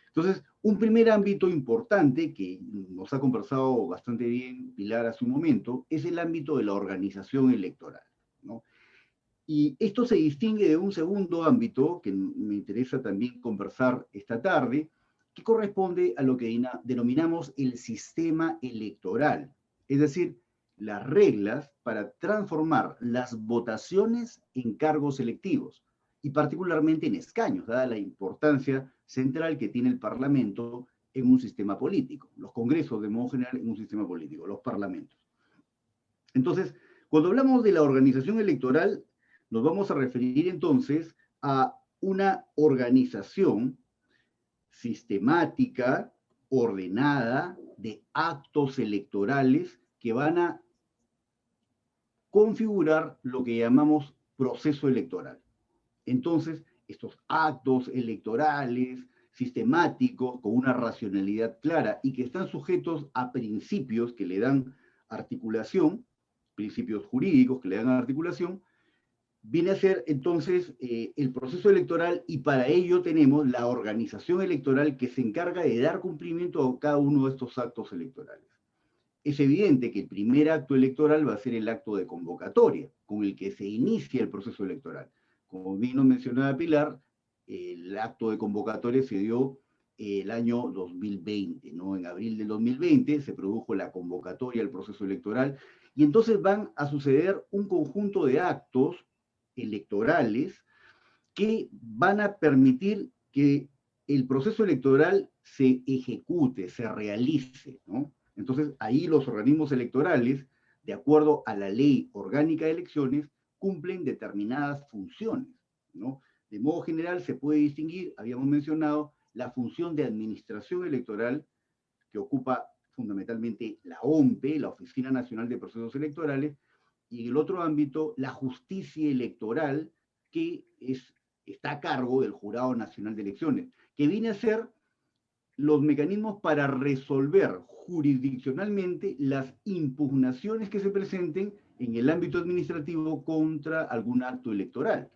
Entonces, un primer ámbito importante que nos ha conversado bastante bien Pilar hace un momento es el ámbito de la organización electoral, ¿no? Y esto se distingue de un segundo ámbito que me interesa también conversar esta tarde, que corresponde a lo que denominamos el sistema electoral, es decir, las reglas para transformar las votaciones en cargos electivos y particularmente en escaños, dada la importancia central que tiene el Parlamento en un sistema político, los congresos de modo general en un sistema político, los parlamentos. Entonces, cuando hablamos de la organización electoral, nos vamos a referir entonces a una organización sistemática, ordenada, de actos electorales que van a configurar lo que llamamos proceso electoral. Entonces, estos actos electorales sistemáticos, con una racionalidad clara y que están sujetos a principios que le dan articulación, principios jurídicos que le dan articulación, viene a ser entonces el proceso electoral, y para ello tenemos la organización electoral que se encarga de dar cumplimiento a cada uno de estos actos electorales. Es evidente que el primer acto electoral va a ser el acto de convocatoria, con el que se inicia el proceso electoral. Como bien nos mencionaba Pilar, el acto de convocatoria se dio el año 2020, ¿no? En abril del 2020 se produjo la convocatoria al proceso electoral, y entonces van a suceder un conjunto de actos electorales que van a permitir que el proceso electoral se ejecute, se realice, ¿no? Entonces, ahí los organismos electorales, de acuerdo a la Ley Orgánica de Elecciones, cumplen determinadas funciones, ¿no? De modo general, se puede distinguir, habíamos mencionado, la función de administración electoral, que ocupa fundamentalmente la OMPE, la Oficina Nacional de Procesos Electorales, y en el otro ámbito, la justicia electoral, que está a cargo del Jurado Nacional de Elecciones, que viene a ser los mecanismos para resolver jurisdiccionalmente las impugnaciones que se presenten en el ámbito administrativo contra algún acto electoral.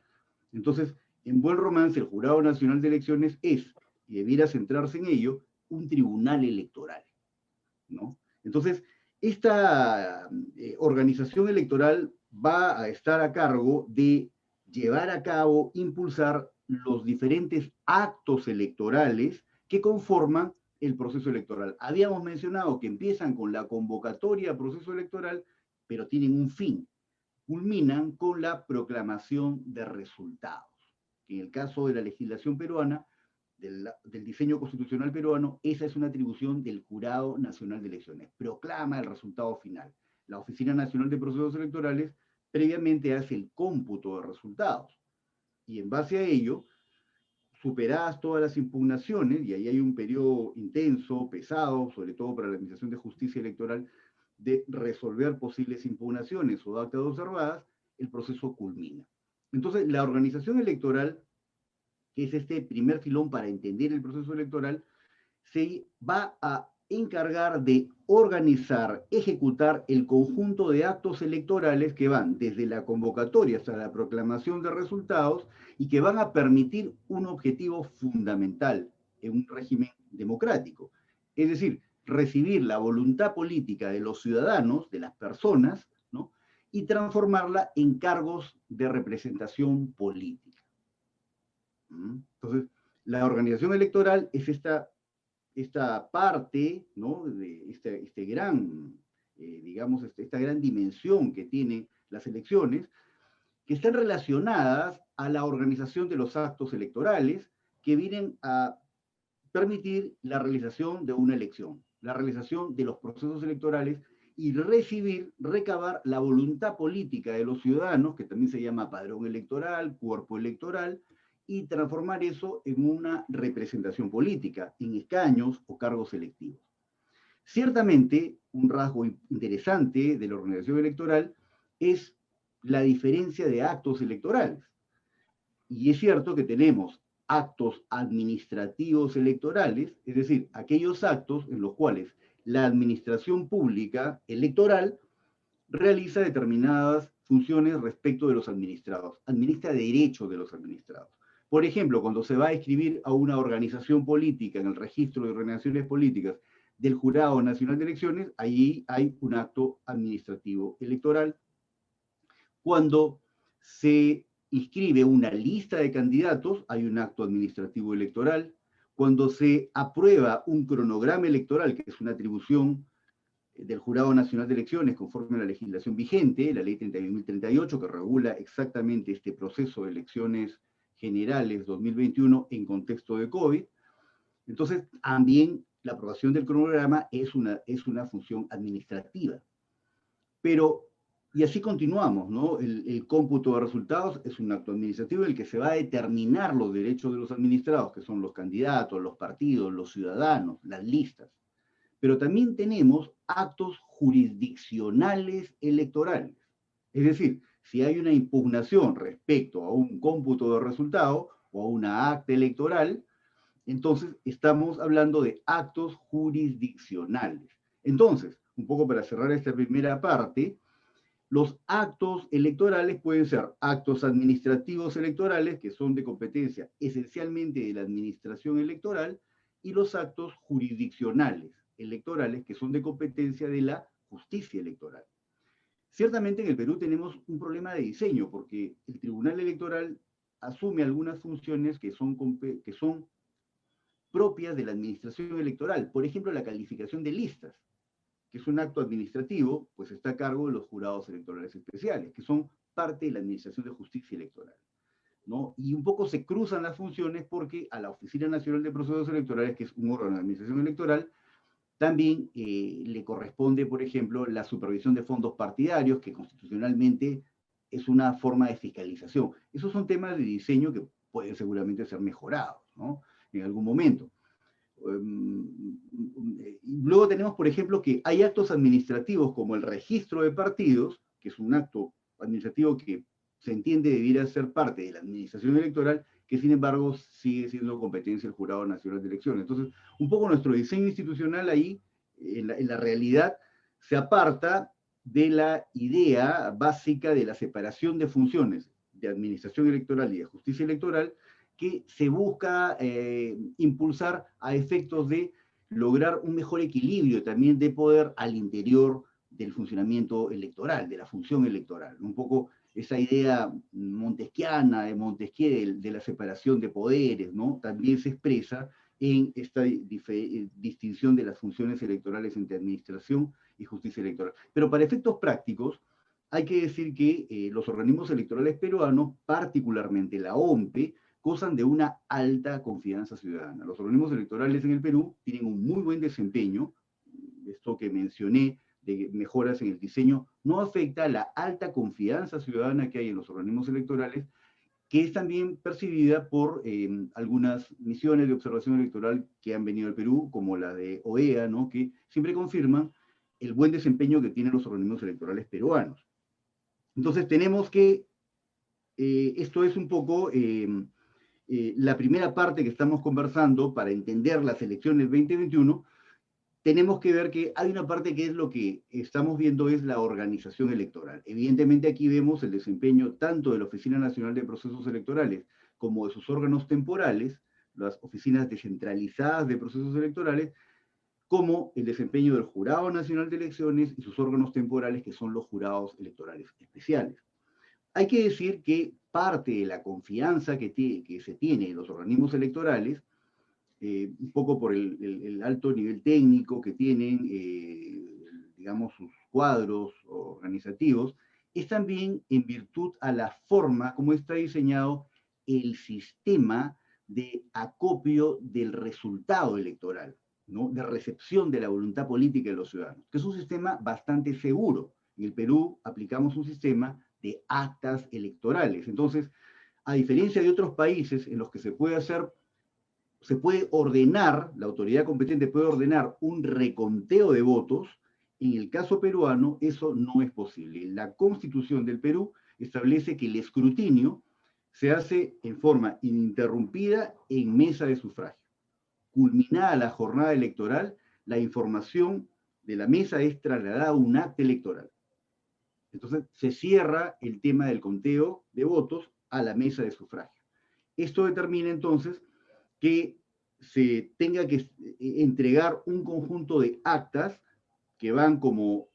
Entonces, en buen romance, el Jurado Nacional de Elecciones es, y debiera centrarse en ello, un tribunal electoral, ¿no? Entonces, esta organización electoral va a estar a cargo de llevar a cabo, impulsar los diferentes actos electorales que conforman el proceso electoral. Habíamos mencionado que empiezan con la convocatoria al proceso electoral, pero tienen un fin. Culminan con la proclamación de resultados. En el caso de la legislación peruana, del diseño constitucional peruano, esa es una atribución del Jurado Nacional de Elecciones. Proclama el resultado final. La Oficina Nacional de Procesos Electorales previamente hace el cómputo de resultados. Y en base a ello, superadas todas las impugnaciones, y ahí hay un periodo intenso, pesado, sobre todo para la Administración de Justicia Electoral, de resolver posibles impugnaciones o actas observadas, el proceso culmina. Entonces, la organización electoral, que es este primer filón para entender el proceso electoral, se va a encargar de organizar, ejecutar el conjunto de actos electorales que van desde la convocatoria hasta la proclamación de resultados y que van a permitir un objetivo fundamental en un régimen democrático. Es decir, recibir la voluntad política de los ciudadanos, de las personas, ¿no? Y transformarla en cargos de representación política. Entonces, la organización electoral es esta parte, ¿no? De este gran, digamos, esta gran dimensión que tienen las elecciones, que están relacionadas a la organización de los actos electorales que vienen a permitir la realización de una elección, la realización de los procesos electorales y recabar la voluntad política de los ciudadanos, que también se llama padrón electoral, cuerpo electoral, y transformar eso en una representación política, en escaños o cargos electivos. Ciertamente, un rasgo interesante de la organización electoral es la diferencia de actos electorales. Y es cierto que tenemos actos administrativos electorales, es decir, aquellos actos en los cuales la administración pública electoral realiza determinadas funciones respecto de los administrados, administra derechos de los administrados. Por ejemplo, cuando se va a inscribir a una organización política en el registro de organizaciones políticas del Jurado Nacional de Elecciones, allí hay un acto administrativo electoral. Cuando se inscribe una lista de candidatos, hay un acto administrativo electoral. Cuando se aprueba un cronograma electoral, que es una atribución del Jurado Nacional de Elecciones conforme a la legislación vigente, la ley 31.038, que regula exactamente este proceso de elecciones generales 2021 en contexto de COVID. Entonces, también la aprobación del cronograma es una función administrativa. Pero, y así continuamos, ¿no? El cómputo de resultados es un acto administrativo en el que se va a determinar los derechos de los administrados, que son los candidatos, los partidos, los ciudadanos, las listas. Pero también tenemos actos jurisdiccionales electorales. Es decir, si hay una impugnación respecto a un cómputo de resultados o a una acta electoral, entonces estamos hablando de actos jurisdiccionales. Entonces, un poco para cerrar esta primera parte, los actos electorales pueden ser actos administrativos electorales, que son de competencia esencialmente de la administración electoral, y los actos jurisdiccionales electorales, que son de competencia de la justicia electoral. Ciertamente en el Perú tenemos un problema de diseño, porque el Tribunal Electoral asume algunas funciones que son propias de la administración electoral. Por ejemplo, la calificación de listas, que es un acto administrativo, pues está a cargo de los jurados electorales especiales, que son parte de la Administración de Justicia Electoral, ¿no? Y un poco se cruzan las funciones porque a la Oficina Nacional de Procesos Electorales, que es un órgano de administración electoral, también le corresponde, por ejemplo, la supervisión de fondos partidarios, que constitucionalmente es una forma de fiscalización. Esos son temas de diseño que pueden seguramente ser mejorados, ¿no? En algún momento. Luego tenemos, por ejemplo, que hay actos administrativos como el registro de partidos, que es un acto administrativo que se entiende debiera ser parte de la administración electoral, que sin embargo sigue siendo competencia del Jurado Nacional de Elecciones. Entonces, un poco nuestro diseño institucional ahí, en la realidad, se aparta de la idea básica de la separación de funciones de administración electoral y de justicia electoral, que se busca impulsar a efectos de lograr un mejor equilibrio también de poder al interior del funcionamiento electoral, de la función electoral. Un poco esa idea montesquiana, de Montesquieu, de la separación de poderes, ¿no? También se expresa en esta distinción de las funciones electorales entre administración y justicia electoral. Pero para efectos prácticos, hay que decir que los organismos electorales peruanos, particularmente la OMPE, gozan de una alta confianza ciudadana. Los organismos electorales en el Perú tienen un muy buen desempeño. Esto que mencioné de mejoras en el diseño no afecta a la alta confianza ciudadana que hay en los organismos electorales, que es también percibida por algunas misiones de observación electoral que han venido al Perú, como la de OEA, ¿no? Que siempre confirman el buen desempeño que tienen los organismos electorales peruanos. Entonces tenemos que, esto es un poco la primera parte que estamos conversando para entender las elecciones 2021, tenemos que ver que hay una parte que es lo que estamos viendo es la organización electoral. Evidentemente aquí vemos el desempeño tanto de la Oficina Nacional de Procesos Electorales como de sus órganos temporales, las oficinas descentralizadas de procesos electorales, como el desempeño del Jurado Nacional de Elecciones y sus órganos temporales, que son los jurados electorales especiales. Hay que decir que parte de la confianza que se tiene en los organismos electorales, un poco por el alto nivel técnico que tienen, digamos, sus cuadros organizativos, es también en virtud a la forma como está diseñado el sistema de acopio del resultado electoral, ¿no? De recepción de la voluntad política de los ciudadanos, que es un sistema bastante seguro. En el Perú aplicamos un sistema de actas electorales. Entonces, a diferencia de otros países en los que se puede ordenar, la autoridad competente puede ordenar un reconteo de votos, en el caso peruano eso no es posible. La Constitución del Perú establece que el escrutinio se hace en forma ininterrumpida en mesa de sufragio. Culminada la jornada electoral, la información de la mesa es trasladada a un acta electoral. Entonces se cierra el tema del conteo de votos a la mesa de sufragio. Esto determina entonces que se tenga que entregar un conjunto de actas que van como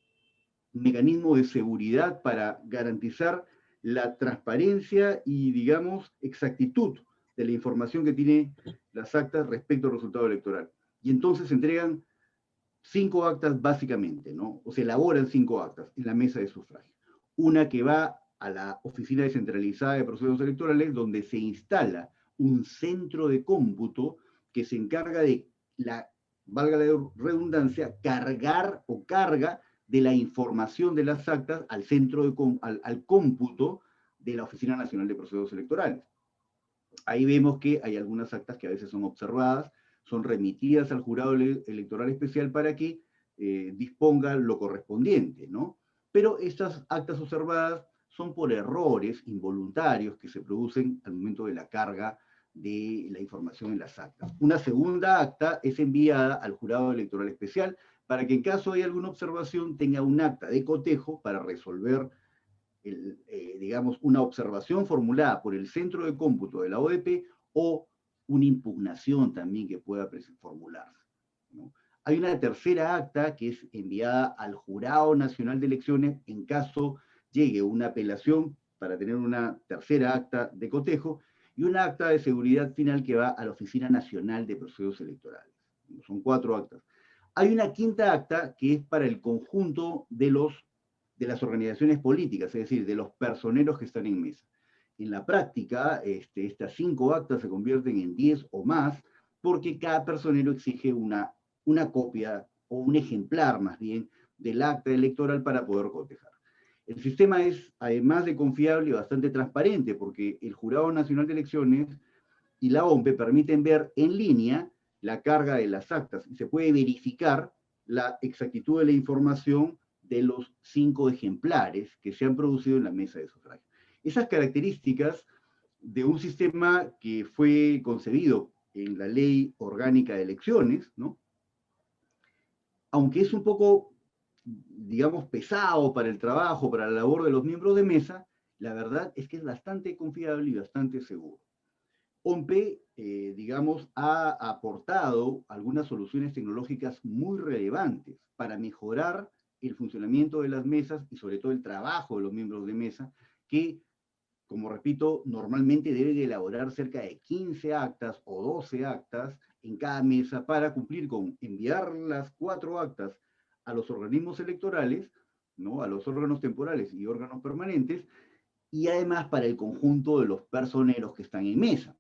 mecanismo de seguridad para garantizar la transparencia y, digamos, exactitud de la información que tiene las actas respecto al resultado electoral. Y entonces se entregan 5 actas básicamente, ¿no? O se elaboran 5 actas en la mesa de sufragio. Una que va a la Oficina Descentralizada de Procesos Electorales, donde se instala un centro de cómputo que se encarga de, valga la redundancia, carga de la información de las actas al centro al cómputo de la Oficina Nacional de Procesos Electorales. Ahí vemos que hay algunas actas que a veces son observadas, son remitidas al jurado electoral especial para que disponga lo correspondiente, ¿no? Pero estas actas observadas son por errores involuntarios que se producen al momento de la carga de la información en las actas. Una segunda acta es enviada al jurado electoral especial para que en caso de alguna observación tenga un acta de cotejo para resolver, digamos, una observación formulada por el centro de cómputo de la ODP o una impugnación también que pueda formularse, ¿no? Hay una tercera acta que es enviada al Jurado Nacional de Elecciones en caso llegue una apelación para tener una tercera acta de cotejo y una acta de seguridad final que va a la Oficina Nacional de Procesos Electorales. Son 4 actas. Hay una quinta acta que es para el conjunto de las organizaciones políticas, es decir, de los personeros que están en mesa. En la práctica, estas 5 actas se convierten en 10 o más, porque cada personero exige una copia o un ejemplar, más bien, del acta electoral para poder cotejar. El sistema es, además de confiable, bastante transparente, porque el Jurado Nacional de Elecciones y la OMPE permiten ver en línea la carga de las actas y se puede verificar la exactitud de la información de los 5 ejemplares que se han producido en la mesa de sufragio. Esas características de un sistema que fue concebido en la Ley Orgánica de Elecciones, ¿no? Aunque es un poco, digamos, pesado para el trabajo, para la labor de los miembros de mesa, la verdad es que es bastante confiable y bastante seguro. OMPE, digamos, ha aportado algunas soluciones tecnológicas muy relevantes para mejorar el funcionamiento de las mesas y sobre todo el trabajo de los miembros de mesa, que, como repito, normalmente deben elaborar cerca de 15 actas o 12 actas en cada mesa para cumplir con enviar las 4 actas a los organismos electorales, ¿no? A los órganos temporales y órganos permanentes, y además para el conjunto de los personeros que están en mesa.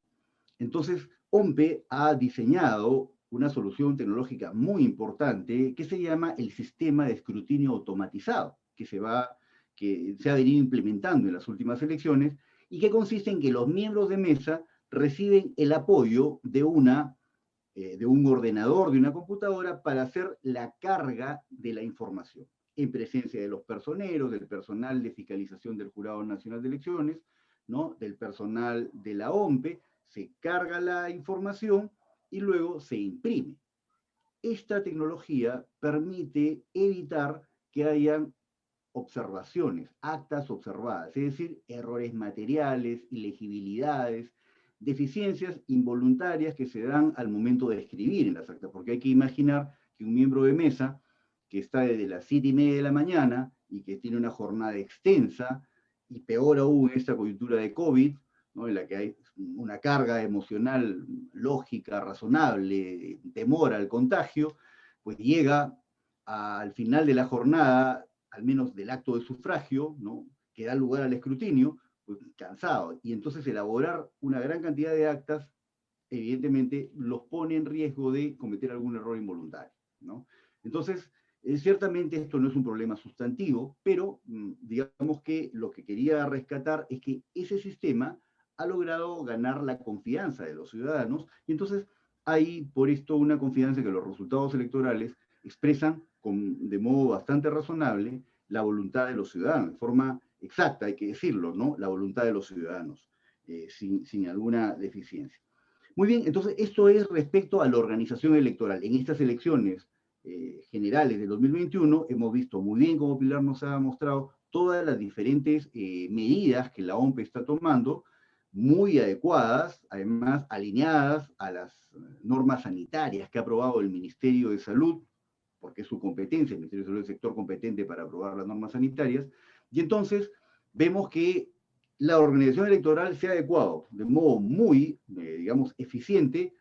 Entonces, OMPE ha diseñado una solución tecnológica muy importante que se llama el sistema de escrutinio automatizado, que se ha venido implementando en las últimas elecciones y que consiste en que los miembros de mesa reciben el apoyo de un ordenador, de una computadora, para hacer la carga de la información, en presencia de los personeros, del personal de fiscalización del Jurado Nacional de Elecciones, ¿no? Del personal de la OMPE, se carga la información y luego se imprime. Esta tecnología permite evitar que hayan observaciones, actas observadas, es decir, errores materiales, ilegibilidades, deficiencias involuntarias que se dan al momento de escribir en las actas, porque hay que imaginar que un miembro de mesa que está desde las 7:30 de la mañana y que tiene una jornada extensa, y peor aún en esta coyuntura de COVID, ¿no? En la que hay una carga emocional lógica, razonable, temor al contagio, pues llega al final de la jornada, al menos del acto de sufragio, ¿no? que da lugar al escrutinio, pues cansado. Y entonces elaborar una gran cantidad de actas, evidentemente, los pone en riesgo de cometer algún error involuntario, ¿no? Entonces, ciertamente esto no es un problema sustantivo, pero digamos que lo que quería rescatar es que ese sistema ha logrado ganar la confianza de los ciudadanos, y entonces hay por esto una confianza que los resultados electorales expresan de modo bastante razonable la voluntad de los ciudadanos, de forma exacta, hay que decirlo, ¿no? La voluntad de los ciudadanos, sin alguna deficiencia. Muy bien, entonces esto es respecto a la organización electoral. En estas elecciones generales de 2021 hemos visto muy bien, como Pilar nos ha mostrado, todas las diferentes medidas que la OMPE está tomando, muy adecuadas, además alineadas a las normas sanitarias que ha aprobado el Ministerio de Salud, porque es su competencia, el Ministerio de Salud es el sector competente para aprobar las normas sanitarias, y entonces vemos que la organización electoral se ha adecuado de modo muy, digamos, eficiente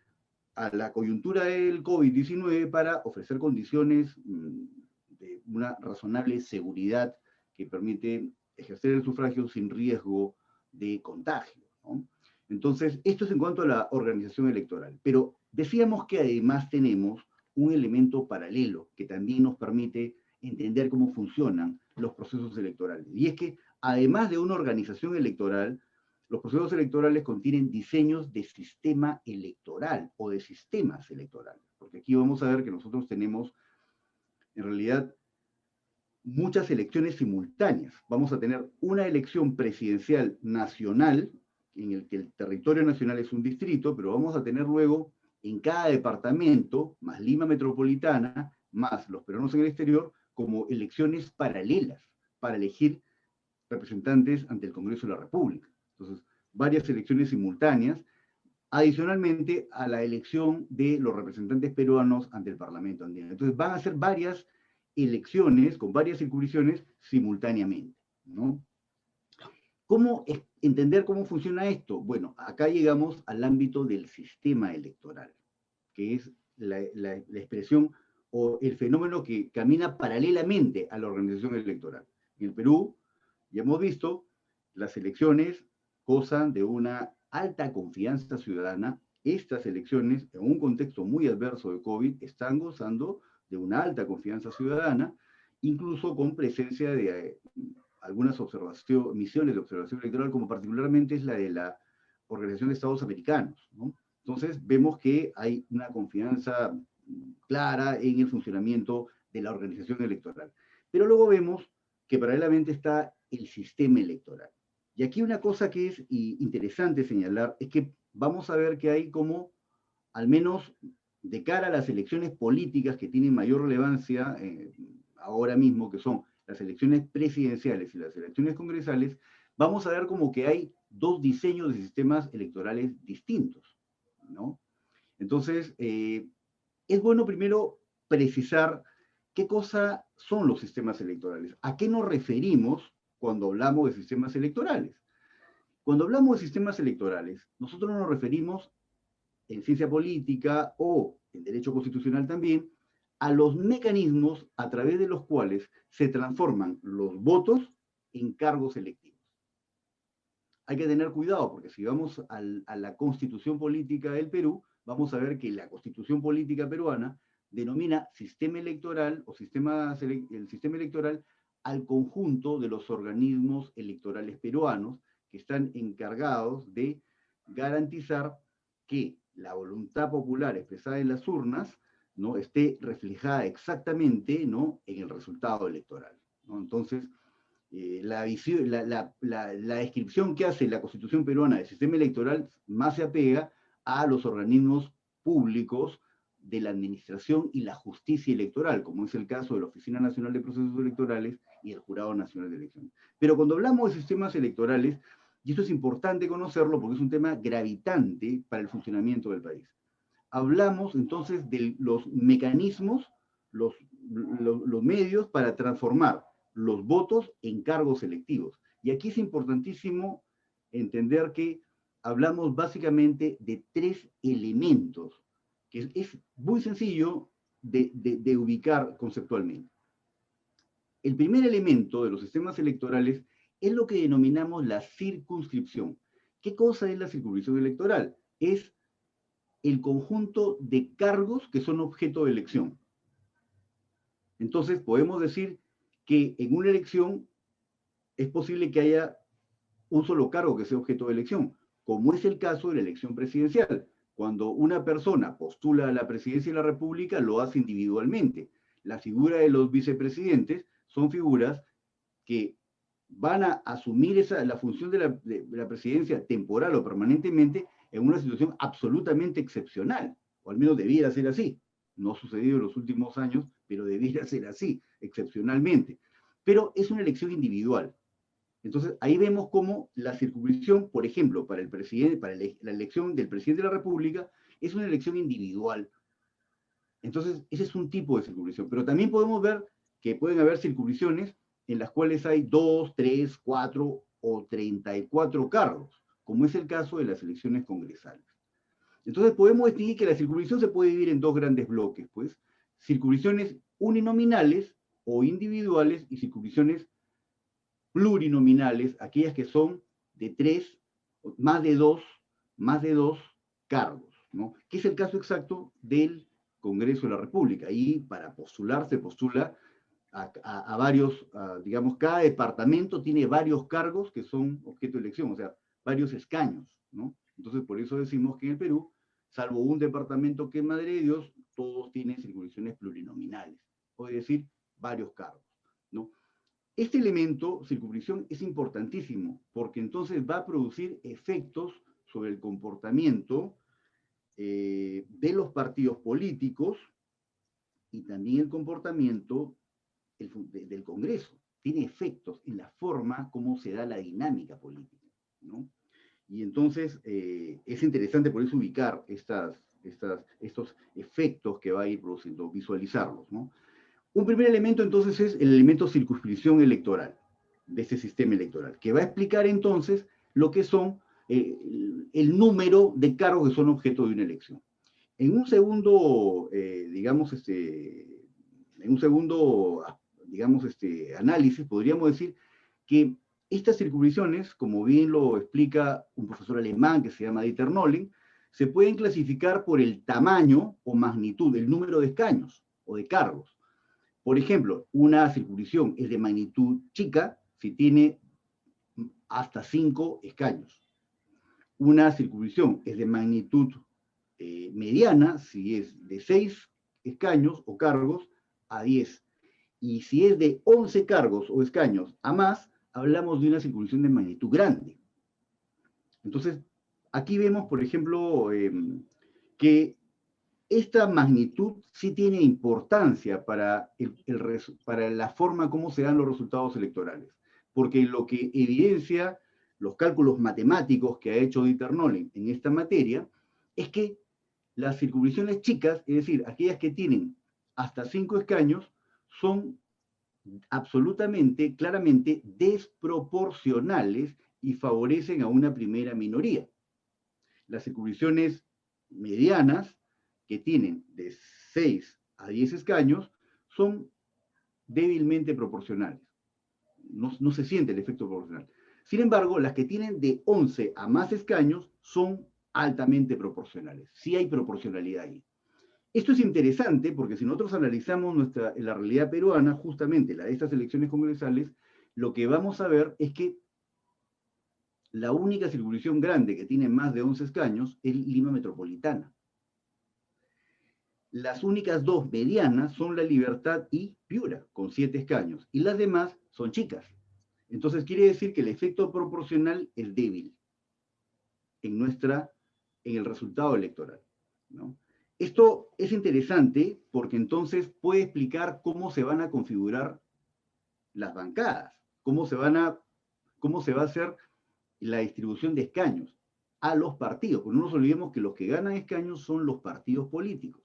a la coyuntura del COVID-19 para ofrecer condiciones de una razonable seguridad que permite ejercer el sufragio sin riesgo de contagio, ¿no? Entonces, esto es en cuanto a la organización electoral. Pero decíamos que además tenemos un elemento paralelo que también nos permite entender cómo funcionan los procesos electorales. Y es que, además de una organización electoral, los procesos electorales contienen diseños de sistema electoral o de sistemas electorales. Porque aquí vamos a ver que nosotros tenemos, en realidad, muchas elecciones simultáneas. Vamos a tener una elección presidencial nacional, en el que el territorio nacional es un distrito, pero vamos a tener luego en cada departamento, más Lima Metropolitana, más los peruanos en el exterior, como elecciones paralelas para elegir representantes ante el Congreso de la República. Entonces, varias elecciones simultáneas, adicionalmente a la elección de los representantes peruanos ante el Parlamento andino. Entonces, van a ser varias elecciones con varias circunscripciones simultáneamente, ¿no? ¿Cómo entender cómo funciona esto? Bueno, acá llegamos al ámbito del sistema electoral, que es la expresión o el fenómeno que camina paralelamente a la organización electoral. En el Perú, ya hemos visto, las elecciones gozan de una alta confianza ciudadana. Estas elecciones, en un contexto muy adverso de COVID, están gozando de una alta confianza ciudadana, incluso con presencia de algunas misiones de observación electoral, como particularmente es la de la Organización de Estados Americanos, ¿no? Entonces, vemos que hay una confianza clara en el funcionamiento de la organización electoral. Pero luego vemos que paralelamente está el sistema electoral. Y aquí una cosa que es interesante señalar es que vamos a ver que hay como, al menos de cara a las elecciones políticas que tienen mayor relevancia ahora mismo, que son las elecciones presidenciales y las elecciones congresales, vamos a ver como que hay dos diseños de sistemas electorales distintos, ¿no? Entonces, es bueno primero precisar qué cosa son los sistemas electorales, a qué nos referimos cuando hablamos de sistemas electorales. Cuando hablamos de sistemas electorales, nosotros nos referimos en ciencia política o en derecho constitucional también a los mecanismos a través de los cuales se transforman los votos en cargos electivos. Hay que tener cuidado porque si vamos a la Constitución Política del Perú, vamos a ver que la Constitución Política peruana denomina sistema electoral o el sistema electoral al conjunto de los organismos electorales peruanos que están encargados de garantizar que la voluntad popular expresada en las urnas, ¿no?, esté reflejada exactamente, ¿no?, en el resultado electoral, ¿no? Entonces, la descripción que hace la Constitución peruana del sistema electoral más se apega a los organismos públicos de la administración y la justicia electoral, como es el caso de la Oficina Nacional de Procesos Electorales y el Jurado Nacional de Elecciones. Pero cuando hablamos de sistemas electorales, y esto es importante conocerlo porque es un tema gravitante para el funcionamiento del país, hablamos entonces de los mecanismos, los medios para transformar los votos en cargos electivos. Y aquí es importantísimo entender que hablamos básicamente de tres elementos, que es muy sencillo de ubicar conceptualmente. El primer elemento de los sistemas electorales es lo que denominamos la circunscripción. ¿Qué cosa es la circunscripción electoral? Es el conjunto de cargos que son objeto de elección. Entonces, podemos decir que en una elección es posible que haya un solo cargo que sea objeto de elección, como es el caso de la elección presidencial. Cuando una persona postula a la presidencia de la República, lo hace individualmente. La figura de los vicepresidentes son figuras que van a asumir la función de la presidencia temporal o permanentemente en una situación absolutamente excepcional, o al menos debiera ser así. No ha sucedido en los últimos años, pero debiera ser así, excepcionalmente. Pero es una elección individual. Entonces, ahí vemos cómo la circunscripción, por ejemplo, para la elección del presidente de la República, es una elección individual. Entonces, ese es un tipo de circunscripción. Pero también podemos ver que pueden haber circunscripciones en las cuales hay 2, 3, 4 o 34 cargos, como es el caso de las elecciones congresales. Entonces, podemos distinguir que la circunscripción se puede dividir en dos grandes bloques, pues, circunscripciones uninominales o individuales y circunscripciones plurinominales, aquellas que son de 3, más de dos cargos, ¿no? Que es el caso exacto del Congreso de la República. Y para postular, se postula a varios, digamos, cada departamento tiene varios cargos que son objeto de elección, o sea, varios escaños, ¿no? Entonces, por eso decimos que en el Perú, salvo un departamento que es Madre de Dios, todos tienen circunscripciones plurinominales, es decir, varios cargos, ¿no? Este elemento, circunscripción, es importantísimo, porque entonces va a producir efectos sobre el comportamiento de los partidos políticos y también el comportamiento del Congreso. Tiene efectos en la forma como se da la dinámica política, ¿no? Y entonces es interesante por eso ubicar estos efectos que va a ir produciendo, visualizarlos, ¿no? Un primer elemento entonces es el elemento circunscripción electoral, de ese sistema electoral, que va a explicar entonces lo que son el número de cargos que son objeto de una elección. En un segundo, análisis, podríamos decir que estas circunscripciones, como bien lo explica un profesor alemán que se llama Dieter Nolen, se pueden clasificar por el tamaño o magnitud, el número de escaños o de cargos. Por ejemplo, una circunscripción es de magnitud chica si tiene hasta 5 escaños. Una circunscripción es de magnitud mediana si es de 6 escaños o cargos a 10. Y si es de 11 cargos o escaños a más, hablamos de una circunscripción de magnitud grande. Entonces, aquí vemos, por ejemplo, que esta magnitud sí tiene importancia para la forma como se dan los resultados electorales, porque lo que evidencia los cálculos matemáticos que ha hecho Dieter Nolen en esta materia es que las circunscripciones chicas, es decir, aquellas que tienen hasta 5 escaños, son absolutamente, claramente desproporcionales y favorecen a una primera minoría. Las circunscripciones medianas, que tienen de 6 a 10 escaños, son débilmente proporcionales. No se siente el efecto proporcional. Sin embargo, las que tienen de 11 a más escaños son altamente proporcionales. Sí hay proporcionalidad ahí. Esto es interesante porque si nosotros analizamos la realidad peruana, justamente la de estas elecciones congresales, lo que vamos a ver es que la única circunscripción grande que tiene más de 11 escaños es Lima Metropolitana. Las únicas dos medianas son La Libertad y Piura, con 7 escaños, y las demás son chicas. Entonces quiere decir que el efecto proporcional es débil en el resultado electoral, ¿no? Esto es interesante porque entonces puede explicar cómo se van a configurar las bancadas, cómo se va a hacer la distribución de escaños a los partidos. Porque no nos olvidemos que los que ganan escaños son los partidos políticos,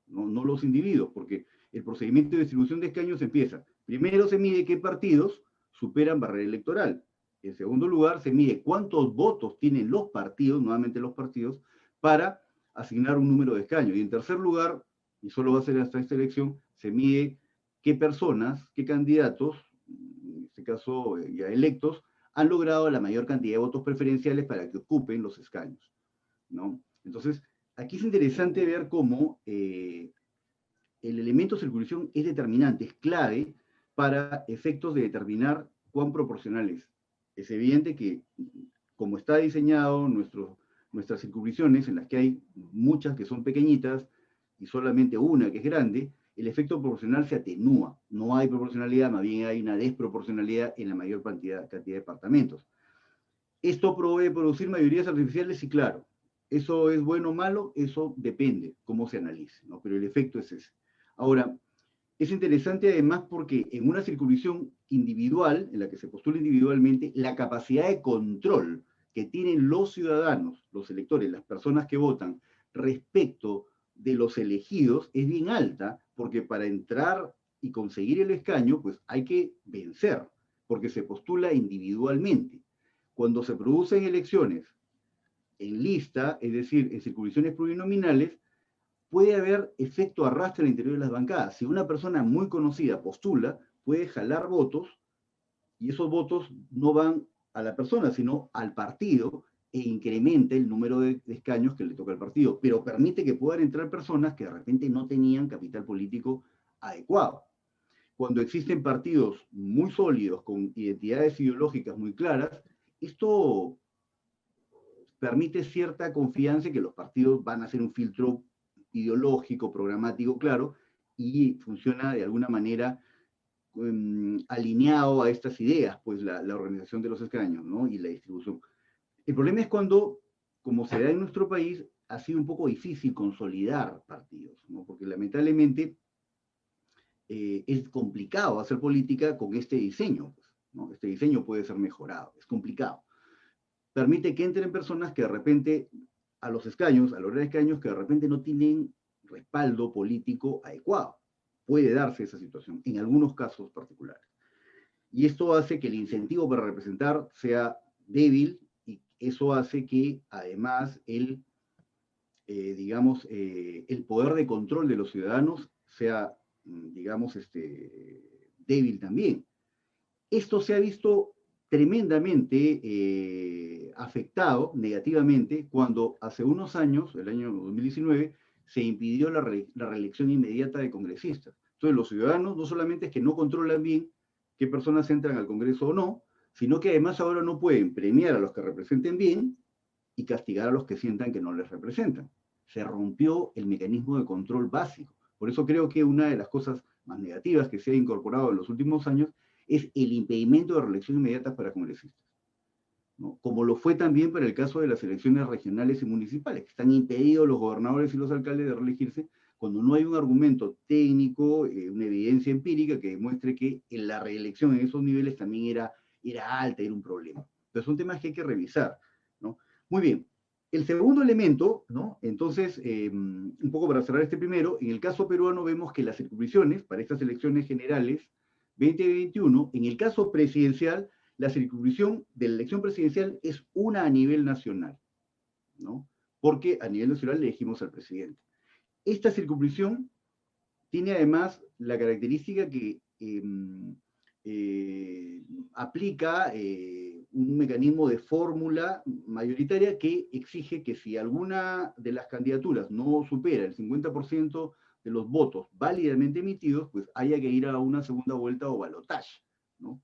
no los individuos, porque el procedimiento de distribución de escaños empieza. Primero se mide qué partidos superan barrera electoral. En segundo lugar, se mide cuántos votos tienen los partidos, nuevamente los partidos, para asignar un número de escaños. Y en tercer lugar, y solo va a ser hasta esta elección, se mide qué personas, qué candidatos, en este caso ya electos, han logrado la mayor cantidad de votos preferenciales para que ocupen los escaños, ¿no? Entonces, aquí es interesante ver cómo el elemento circunscripción es determinante, es clave para efectos de determinar cuán proporcional es. Es evidente que, como está diseñado nuestras circunscripciones, en las que hay muchas que son pequeñitas y solamente una que es grande, el efecto proporcional se atenúa. No hay proporcionalidad, más bien hay una desproporcionalidad en la mayor cantidad de departamentos. ¿Esto puede producir mayorías artificiales? Sí, claro. ¿Eso es bueno o malo? Eso depende cómo se analice, ¿no? Pero el efecto es ese. Ahora, es interesante además porque en una circunscripción individual, en la que se postula individualmente, la capacidad de control que tienen los ciudadanos, los electores, las personas que votan, respecto de los elegidos es bien alta, porque para entrar y conseguir el escaño, pues hay que vencer, porque se postula individualmente. Cuando se producen elecciones en lista, es decir, en circunscripciones plurinominales, puede haber efecto arrastre al interior de las bancadas. Si una persona muy conocida postula, puede jalar votos, y esos votos no van a la persona, sino al partido, e incrementa el número de escaños que le toca al partido, pero permite que puedan entrar personas que de repente no tenían capital político adecuado. Cuando existen partidos muy sólidos, con identidades ideológicas muy claras, esto permite cierta confianza en que los partidos van a hacer un filtro ideológico, programático, claro, y funciona de alguna manera alineado a estas ideas, pues la organización de los escaños, ¿no? Y la distribución. El problema es cuando, como se da en nuestro país, ha sido un poco difícil consolidar partidos, ¿no? Porque lamentablemente es complicado hacer política con este diseño, pues, ¿no? Este diseño puede ser mejorado, es complicado. Permite que entren personas que de repente a los escaños, a la hora de escaños, que de repente no tienen respaldo político adecuado. Puede darse esa situación, en algunos casos particulares. Y esto hace que el incentivo para representar sea débil, y eso hace que además el poder de control de los ciudadanos sea, digamos, débil también. Esto se ha visto tremendamente afectado negativamente cuando hace unos años, el año 2019, se impidió la reelección inmediata de congresistas. Entonces los ciudadanos no solamente es que no controlan bien qué personas entran al Congreso o no, sino que además ahora no pueden premiar a los que representen bien y castigar a los que sientan que no les representan. Se rompió el mecanismo de control básico. Por eso creo que una de las cosas más negativas que se ha incorporado en los últimos años es el impedimento de reelección inmediata para congresistas, ¿no? Como lo fue también para el caso de las elecciones regionales y municipales, que están impedidos los gobernadores y los alcaldes de reelegirse cuando no hay un argumento técnico, una evidencia empírica que demuestre que en la reelección en esos niveles también era alta, era un problema. Entonces son temas que hay que revisar, ¿no? Muy bien. El segundo elemento, ¿no? Entonces, un poco para cerrar este primero, en el caso peruano vemos que las circunscripciones para estas elecciones generales 2021, en el caso presidencial, la circunscripción de la elección presidencial es una a nivel nacional, ¿no? Porque a nivel nacional elegimos al presidente. Esta circunscripción tiene además la característica que aplica un mecanismo de fórmula mayoritaria que exige que si alguna de las candidaturas no supera el 50% de los votos válidamente emitidos, pues haya que ir a una segunda vuelta o balotaje, ¿no?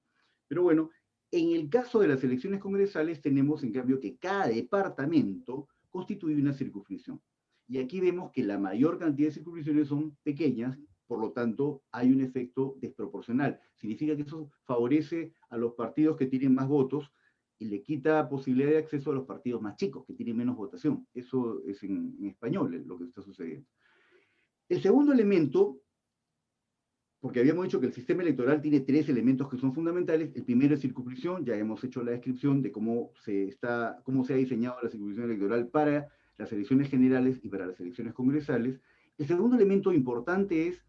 Pero bueno, en el caso de las elecciones congresales tenemos en cambio que cada departamento constituye una circunscripción. Y aquí vemos que la mayor cantidad de circunscripciones son pequeñas, por lo tanto hay un efecto desproporcional. Significa que eso favorece a los partidos que tienen más votos y le quita posibilidad de acceso a los partidos más chicos, que tienen menos votación. Eso es en español lo que está sucediendo. El segundo elemento, porque habíamos dicho que el sistema electoral tiene tres elementos que son fundamentales. El primero es circunscripción, ya hemos hecho la descripción de cómo se ha diseñado la circunscripción electoral para las elecciones generales y para las elecciones congresales. El segundo elemento importante es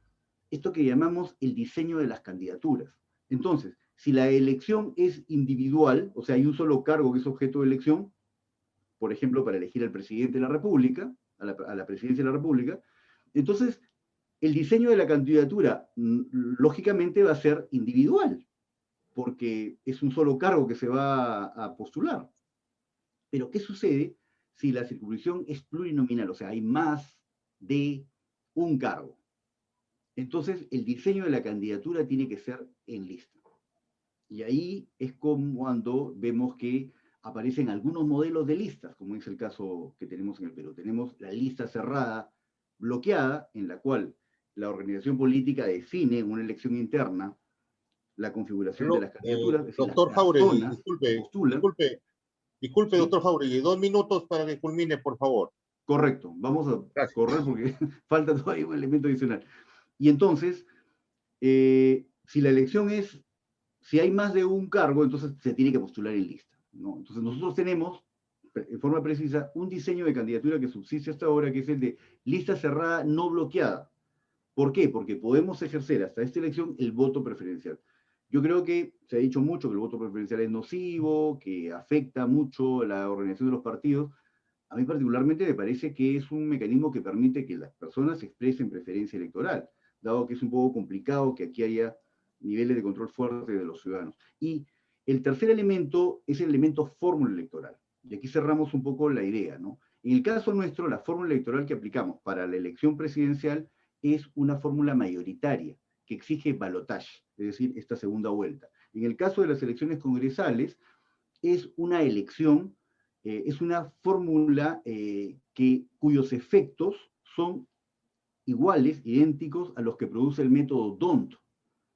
esto que llamamos el diseño de las candidaturas. Entonces, si la elección es individual, o sea, hay un solo cargo que es objeto de elección, por ejemplo, para elegir al presidente de la República, a la presidencia de la República, entonces el diseño de la candidatura, lógicamente, va a ser individual. porque es un solo cargo que se va a postular. Pero ¿qué sucede si la circunscripción es plurinominal? O sea, hay más de un cargo. Entonces, el diseño de la candidatura tiene que ser en lista. Y ahí es como cuando vemos que aparecen algunos modelos de listas, como es el caso que tenemos en el Perú. Tenemos la lista cerrada, bloqueada, en la cual la organización política define en una elección interna la configuración de las candidaturas, es decir, las Doctor Jáuregui, personas que postulan. disculpe, ¿Sí? doctor Jáuregui, 2 minutos para que culmine, por favor. Correcto, vamos a Gracias. correr porque falta todavía un elemento adicional. Y entonces, si la elección es, si hay más de un cargo, entonces se tiene que postular en lista, ¿no? Entonces nosotros tenemos, en forma precisa, un diseño de candidatura que subsiste hasta ahora, que es el de lista cerrada no bloqueada. ¿Por qué? Porque podemos ejercer hasta esta elección el voto preferencial. Yo creo que se ha dicho mucho que el voto preferencial es nocivo, que afecta mucho la organización de los partidos. A mí particularmente me parece que es un mecanismo que permite que las personas expresen preferencia electoral, dado que es un poco complicado que aquí haya niveles de control fuertes de los ciudadanos. Y el tercer elemento es el elemento fórmula electoral. Y aquí cerramos un poco la idea, ¿no? En el caso nuestro, la fórmula electoral que aplicamos para la elección presidencial es una fórmula mayoritaria que exige balotaje, es decir, esta segunda vuelta. En el caso de las elecciones congresales, es una elección, es una fórmula cuyos efectos son iguales, idénticos a los que produce el método D'Hondt,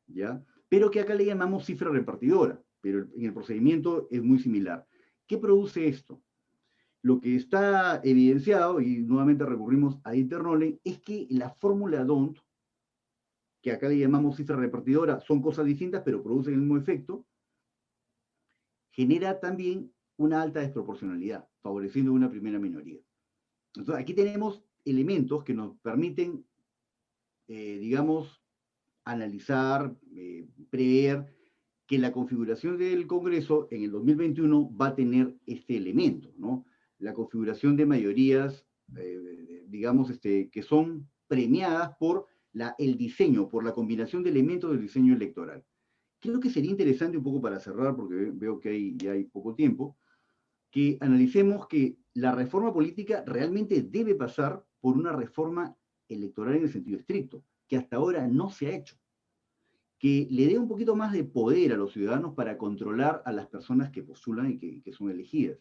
¿ya? Pero que acá le llamamos cifra repartidora, pero en el procedimiento es muy similar. ¿Qué produce esto? Lo que está evidenciado, y nuevamente recurrimos a Internolen, es que la fórmula D'Hondt, que acá le llamamos cifra repartidora, son cosas distintas, pero producen el mismo efecto, genera también una alta desproporcionalidad, favoreciendo una primera minoría. Entonces, aquí tenemos elementos que nos permiten, digamos, analizar, prever que la configuración del Congreso en el 2021 va a tener este elemento, ¿no? La configuración de mayorías, digamos, que son premiadas por el diseño, por la combinación de elementos del diseño electoral. Creo que sería interesante, un poco para cerrar, porque veo que ya hay poco tiempo, que analicemos que la reforma política realmente debe pasar por una reforma electoral en el sentido estricto, que hasta ahora no se ha hecho. Que le dé un poquito más de poder a los ciudadanos para controlar a las personas que postulan y que son elegidas.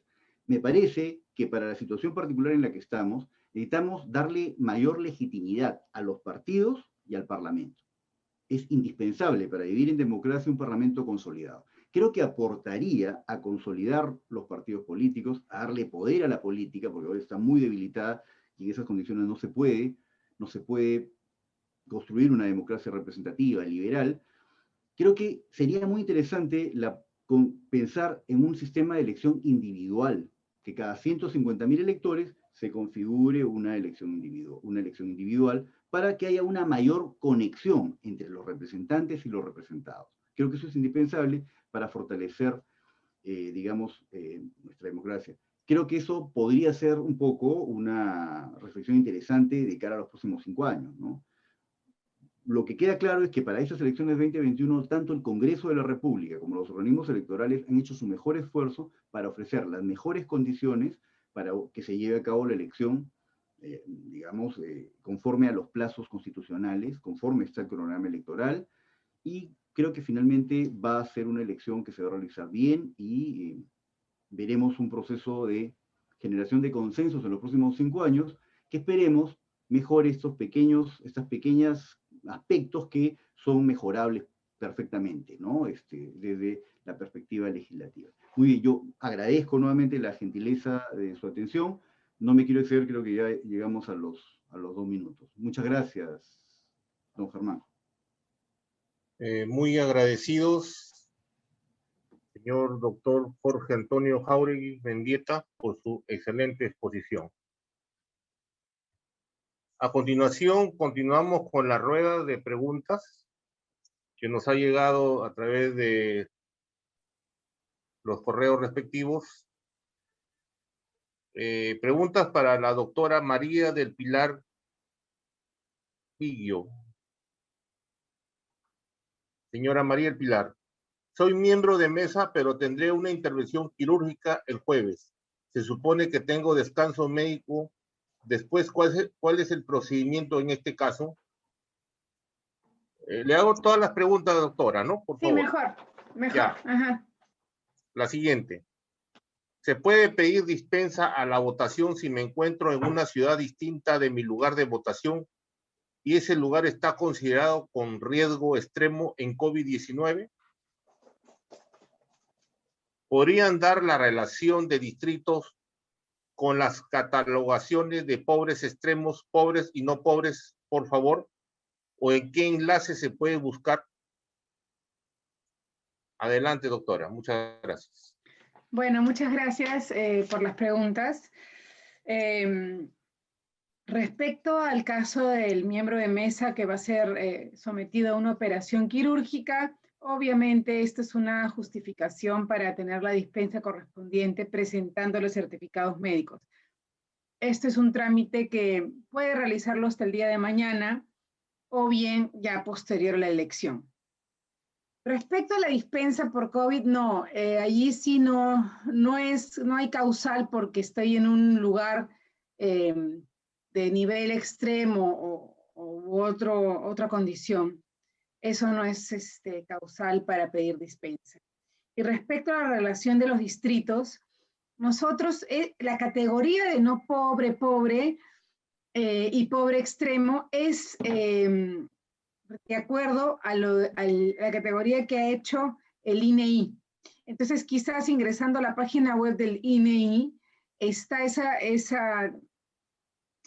Me parece que para la situación particular en la que estamos, necesitamos darle mayor legitimidad a los partidos y al Parlamento. Es indispensable para vivir en democracia un Parlamento consolidado. Creo que aportaría a consolidar los partidos políticos, a darle poder a la política, porque hoy está muy debilitada y en esas condiciones no se puede construir una democracia representativa, liberal. Creo que sería muy interesante pensar en un sistema de elección individual, que cada 150.000 electores se configure una elección individual para que haya una mayor conexión entre los representantes y los representados. Creo que eso es indispensable para fortalecer, digamos, nuestra democracia. Creo que eso podría ser un poco una reflexión interesante de cara a los próximos 5 años, ¿no? Lo que queda claro es que para estas elecciones 2021, tanto el Congreso de la República como los organismos electorales han hecho su mejor esfuerzo para ofrecer las mejores condiciones para que se lleve a cabo la elección, digamos, conforme a los plazos constitucionales, conforme está el cronograma electoral, y creo que finalmente va a ser una elección que se va a realizar bien y veremos un proceso de generación de consensos en los próximos 5 años, que esperemos mejore estos pequeños aspectos que son mejorables perfectamente, ¿no? Desde la perspectiva legislativa. Muy bien, yo agradezco nuevamente la gentileza de su atención. No me quiero exceder, creo que ya llegamos a los 2 minutos. Muchas gracias, don Germán. Muy agradecidos, señor doctor Jorge Antonio Jáuregui Mendieta, por su excelente exposición. A continuación, continuamos con la rueda de preguntas que nos ha llegado a través de los correos respectivos. Preguntas para la doctora María del Pilar Piggio. Señora María del Pilar, Soy miembro de mesa, pero tendré una intervención quirúrgica el jueves. Se supone que tengo descanso médico. Después, ¿cuál es el procedimiento en este caso? Le hago todas las preguntas, doctora, ¿no? Por Sí, favor. mejor. Ya. Ajá. La siguiente. ¿Se puede pedir dispensa a la votación si me encuentro en una ciudad distinta de mi lugar de votación y ese lugar está considerado con riesgo extremo en COVID-19? ¿Podrían dar la relación de distritos con las catalogaciones de pobres extremos, pobres y no pobres, por favor? ¿O en qué enlace se puede buscar? Adelante, doctora. Muchas gracias. Bueno, muchas gracias por las preguntas. Respecto al caso del miembro de mesa que va a ser sometido a una operación quirúrgica, obviamente esto es una justificación para tener la dispensa correspondiente presentando los certificados médicos. Este es un trámite que puede realizarlo hasta el día de mañana o bien ya posterior a la elección. Respecto a la dispensa por COVID, no, allí sí no hay causal porque estoy en un lugar de nivel extremo u otra condición. Eso no es causal para pedir dispensa. Y respecto a la relación de los distritos, nosotros, la categoría de no pobre, pobre y pobre extremo es de acuerdo a la categoría que ha hecho el INEI. Entonces, quizás ingresando a la página web del INEI está esa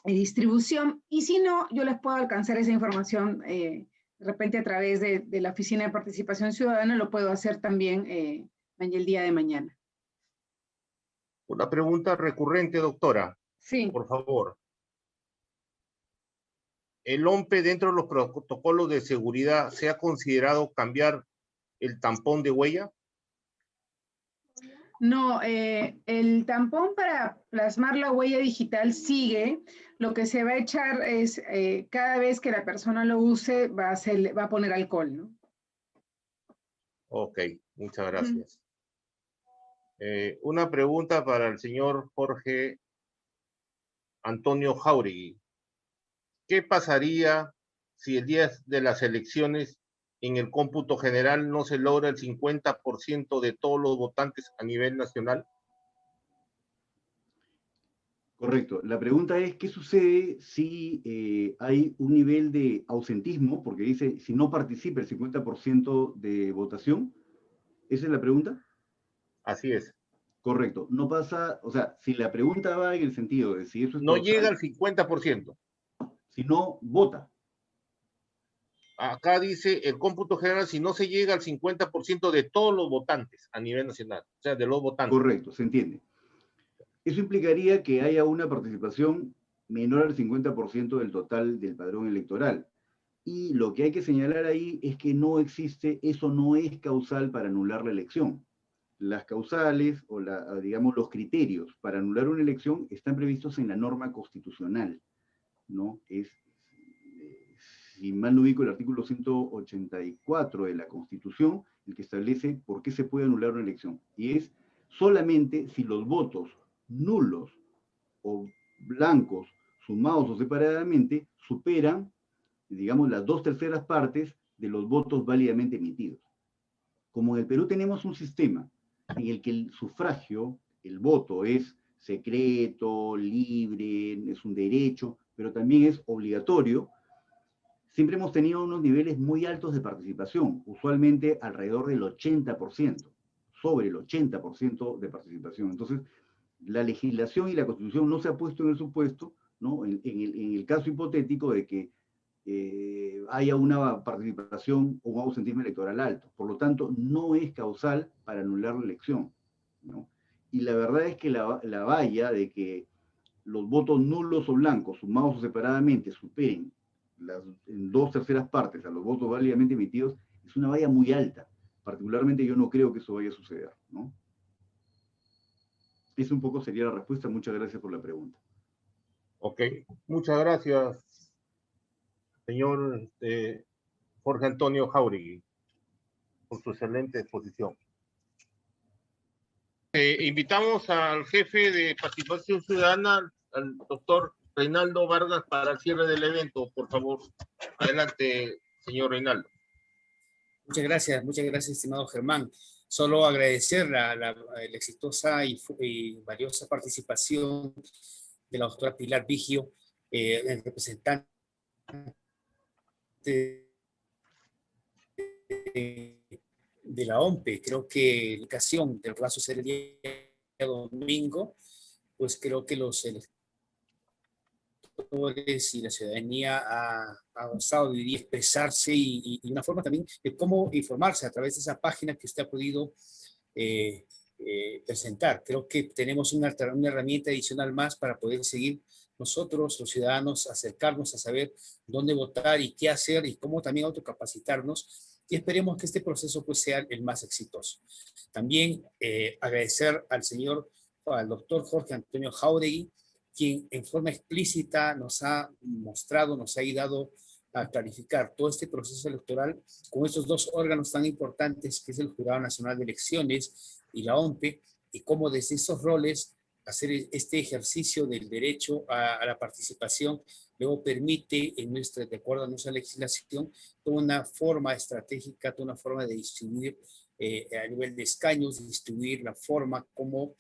distribución, y si no, yo les puedo alcanzar esa información de repente a través de la Oficina de Participación Ciudadana, lo puedo hacer también el día de mañana. Una pregunta recurrente, doctora. Sí. Por favor. ¿El OMPE dentro de los protocolos de seguridad se ha considerado cambiar el tampón de huella? No, el tampón para plasmar la huella digital sigue. Lo que se va a echar es, cada vez que la persona lo use, va a poner alcohol, ¿no? Ok, muchas gracias. Una pregunta para el señor Jorge Antonio Jáuregui. ¿Qué pasaría si el día de las elecciones en el cómputo general no se logra el 50% de todos los votantes a nivel nacional? Correcto. La pregunta es, ¿qué sucede si hay un nivel de ausentismo? Porque dice, si no participa el 50% de votación. ¿Esa es la pregunta? Así es. Correcto. No pasa, o sea, si la pregunta va en el sentido de si eso es No llega causal, al 50%. si no, vota. Acá dice el cómputo general si no se llega al 50% de todos los votantes a nivel nacional, o sea, de los votantes. Correcto, se entiende. Eso implicaría que haya una participación menor al 50% del total del padrón electoral. Y lo que hay que señalar ahí es que no existe, eso no es causal para anular la elección. Las causales o digamos los criterios para anular una elección están previstos en la norma constitucional, ¿no? Si mal no ubico, el artículo 184 de la Constitución, el que establece por qué se puede anular una elección. Y es solamente si los votos nulos o blancos, sumados o separadamente, superan, digamos, las 2/3 partes de los votos válidamente emitidos. Como en el Perú tenemos un sistema en el que el sufragio, el voto, es secreto, libre, es un derecho, pero también es obligatorio, siempre hemos tenido unos niveles muy altos de participación, usualmente alrededor del 80%, sobre el 80% de participación. Entonces, la legislación y la Constitución no se ha puesto en el supuesto, ¿no? En el caso hipotético de que haya una participación o un ausentismo electoral alto. Por lo tanto, no es causal para anular la elección, ¿no? Y la verdad es que la valla de que los votos nulos o blancos, sumados o separadamente, superen en 2/3 partes a los votos válidamente emitidos, es una valla muy alta. Particularmente yo no creo que eso vaya a suceder, ¿no? Esa un poco sería la respuesta. Muchas gracias por la pregunta. Ok, muchas gracias, señor Jorge Antonio Jáuregui. por su excelente exposición. Invitamos al jefe de Participación Ciudadana, al doctor Reinaldo Vargas, para el cierre del evento. Por favor, adelante, señor Reinaldo. Muchas gracias, estimado Germán. Solo agradecer la exitosa y valiosa participación de la doctora Pilar Vigio, el representante de la OMPE. Creo que la ocasión del que va a suceder el día domingo, pues creo que los electores y la ciudadanía ha gozado de expresarse y una forma también de cómo informarse a través de esa página que usted ha podido presentar. Creo que tenemos una herramienta adicional más para poder seguir nosotros, los ciudadanos, acercarnos a saber dónde votar y qué hacer y cómo también autocapacitarnos, y esperemos que este proceso pues sea el más exitoso. También agradecer al doctor Jorge Antonio Jáuregui, quien en forma explícita nos ha mostrado, nos ha ayudado a clarificar todo este proceso electoral con estos dos órganos tan importantes que es el Jurado Nacional de Elecciones y la OMPE, y cómo desde esos roles hacer este ejercicio del derecho a la participación luego permite, de acuerdo a nuestra legislación, toda una forma estratégica, toda una forma de distribuir a nivel de escaños, distribuir la forma como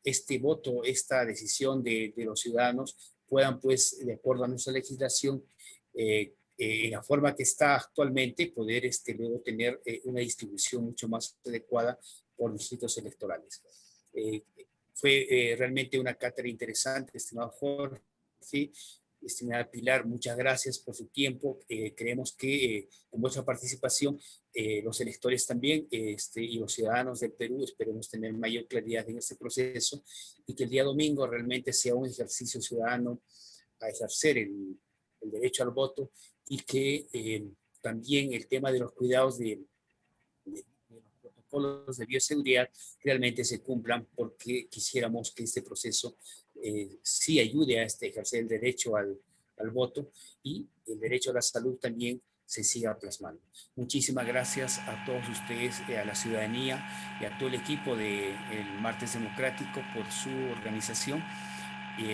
este voto, esta decisión de los ciudadanos puedan, pues, de acuerdo a nuestra legislación, en la forma que está actualmente, poder luego tener una distribución mucho más adecuada por distritos electorales. Fue realmente una cátedra interesante, estimado Jorge, estimada Pilar, muchas gracias por su tiempo. Creemos que con vuestra participación, los electores también y los ciudadanos del Perú esperemos tener mayor claridad en este proceso y que el día domingo realmente sea un ejercicio ciudadano a ejercer el derecho al voto, y que también el tema de los cuidados de los protocolos de bioseguridad realmente se cumplan, porque quisiéramos que este proceso sí ayude a ejercer el derecho al voto, y el derecho a la salud también se siga plasmando. Muchísimas gracias a todos ustedes, a la ciudadanía y a todo el equipo del Martes Democrático por su organización.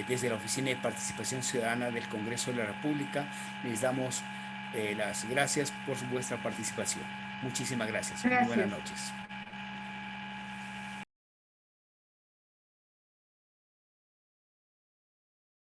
Desde la Oficina de Participación Ciudadana del Congreso de la República les damos las gracias por vuestra participación. Muchísimas gracias. Muy buenas noches.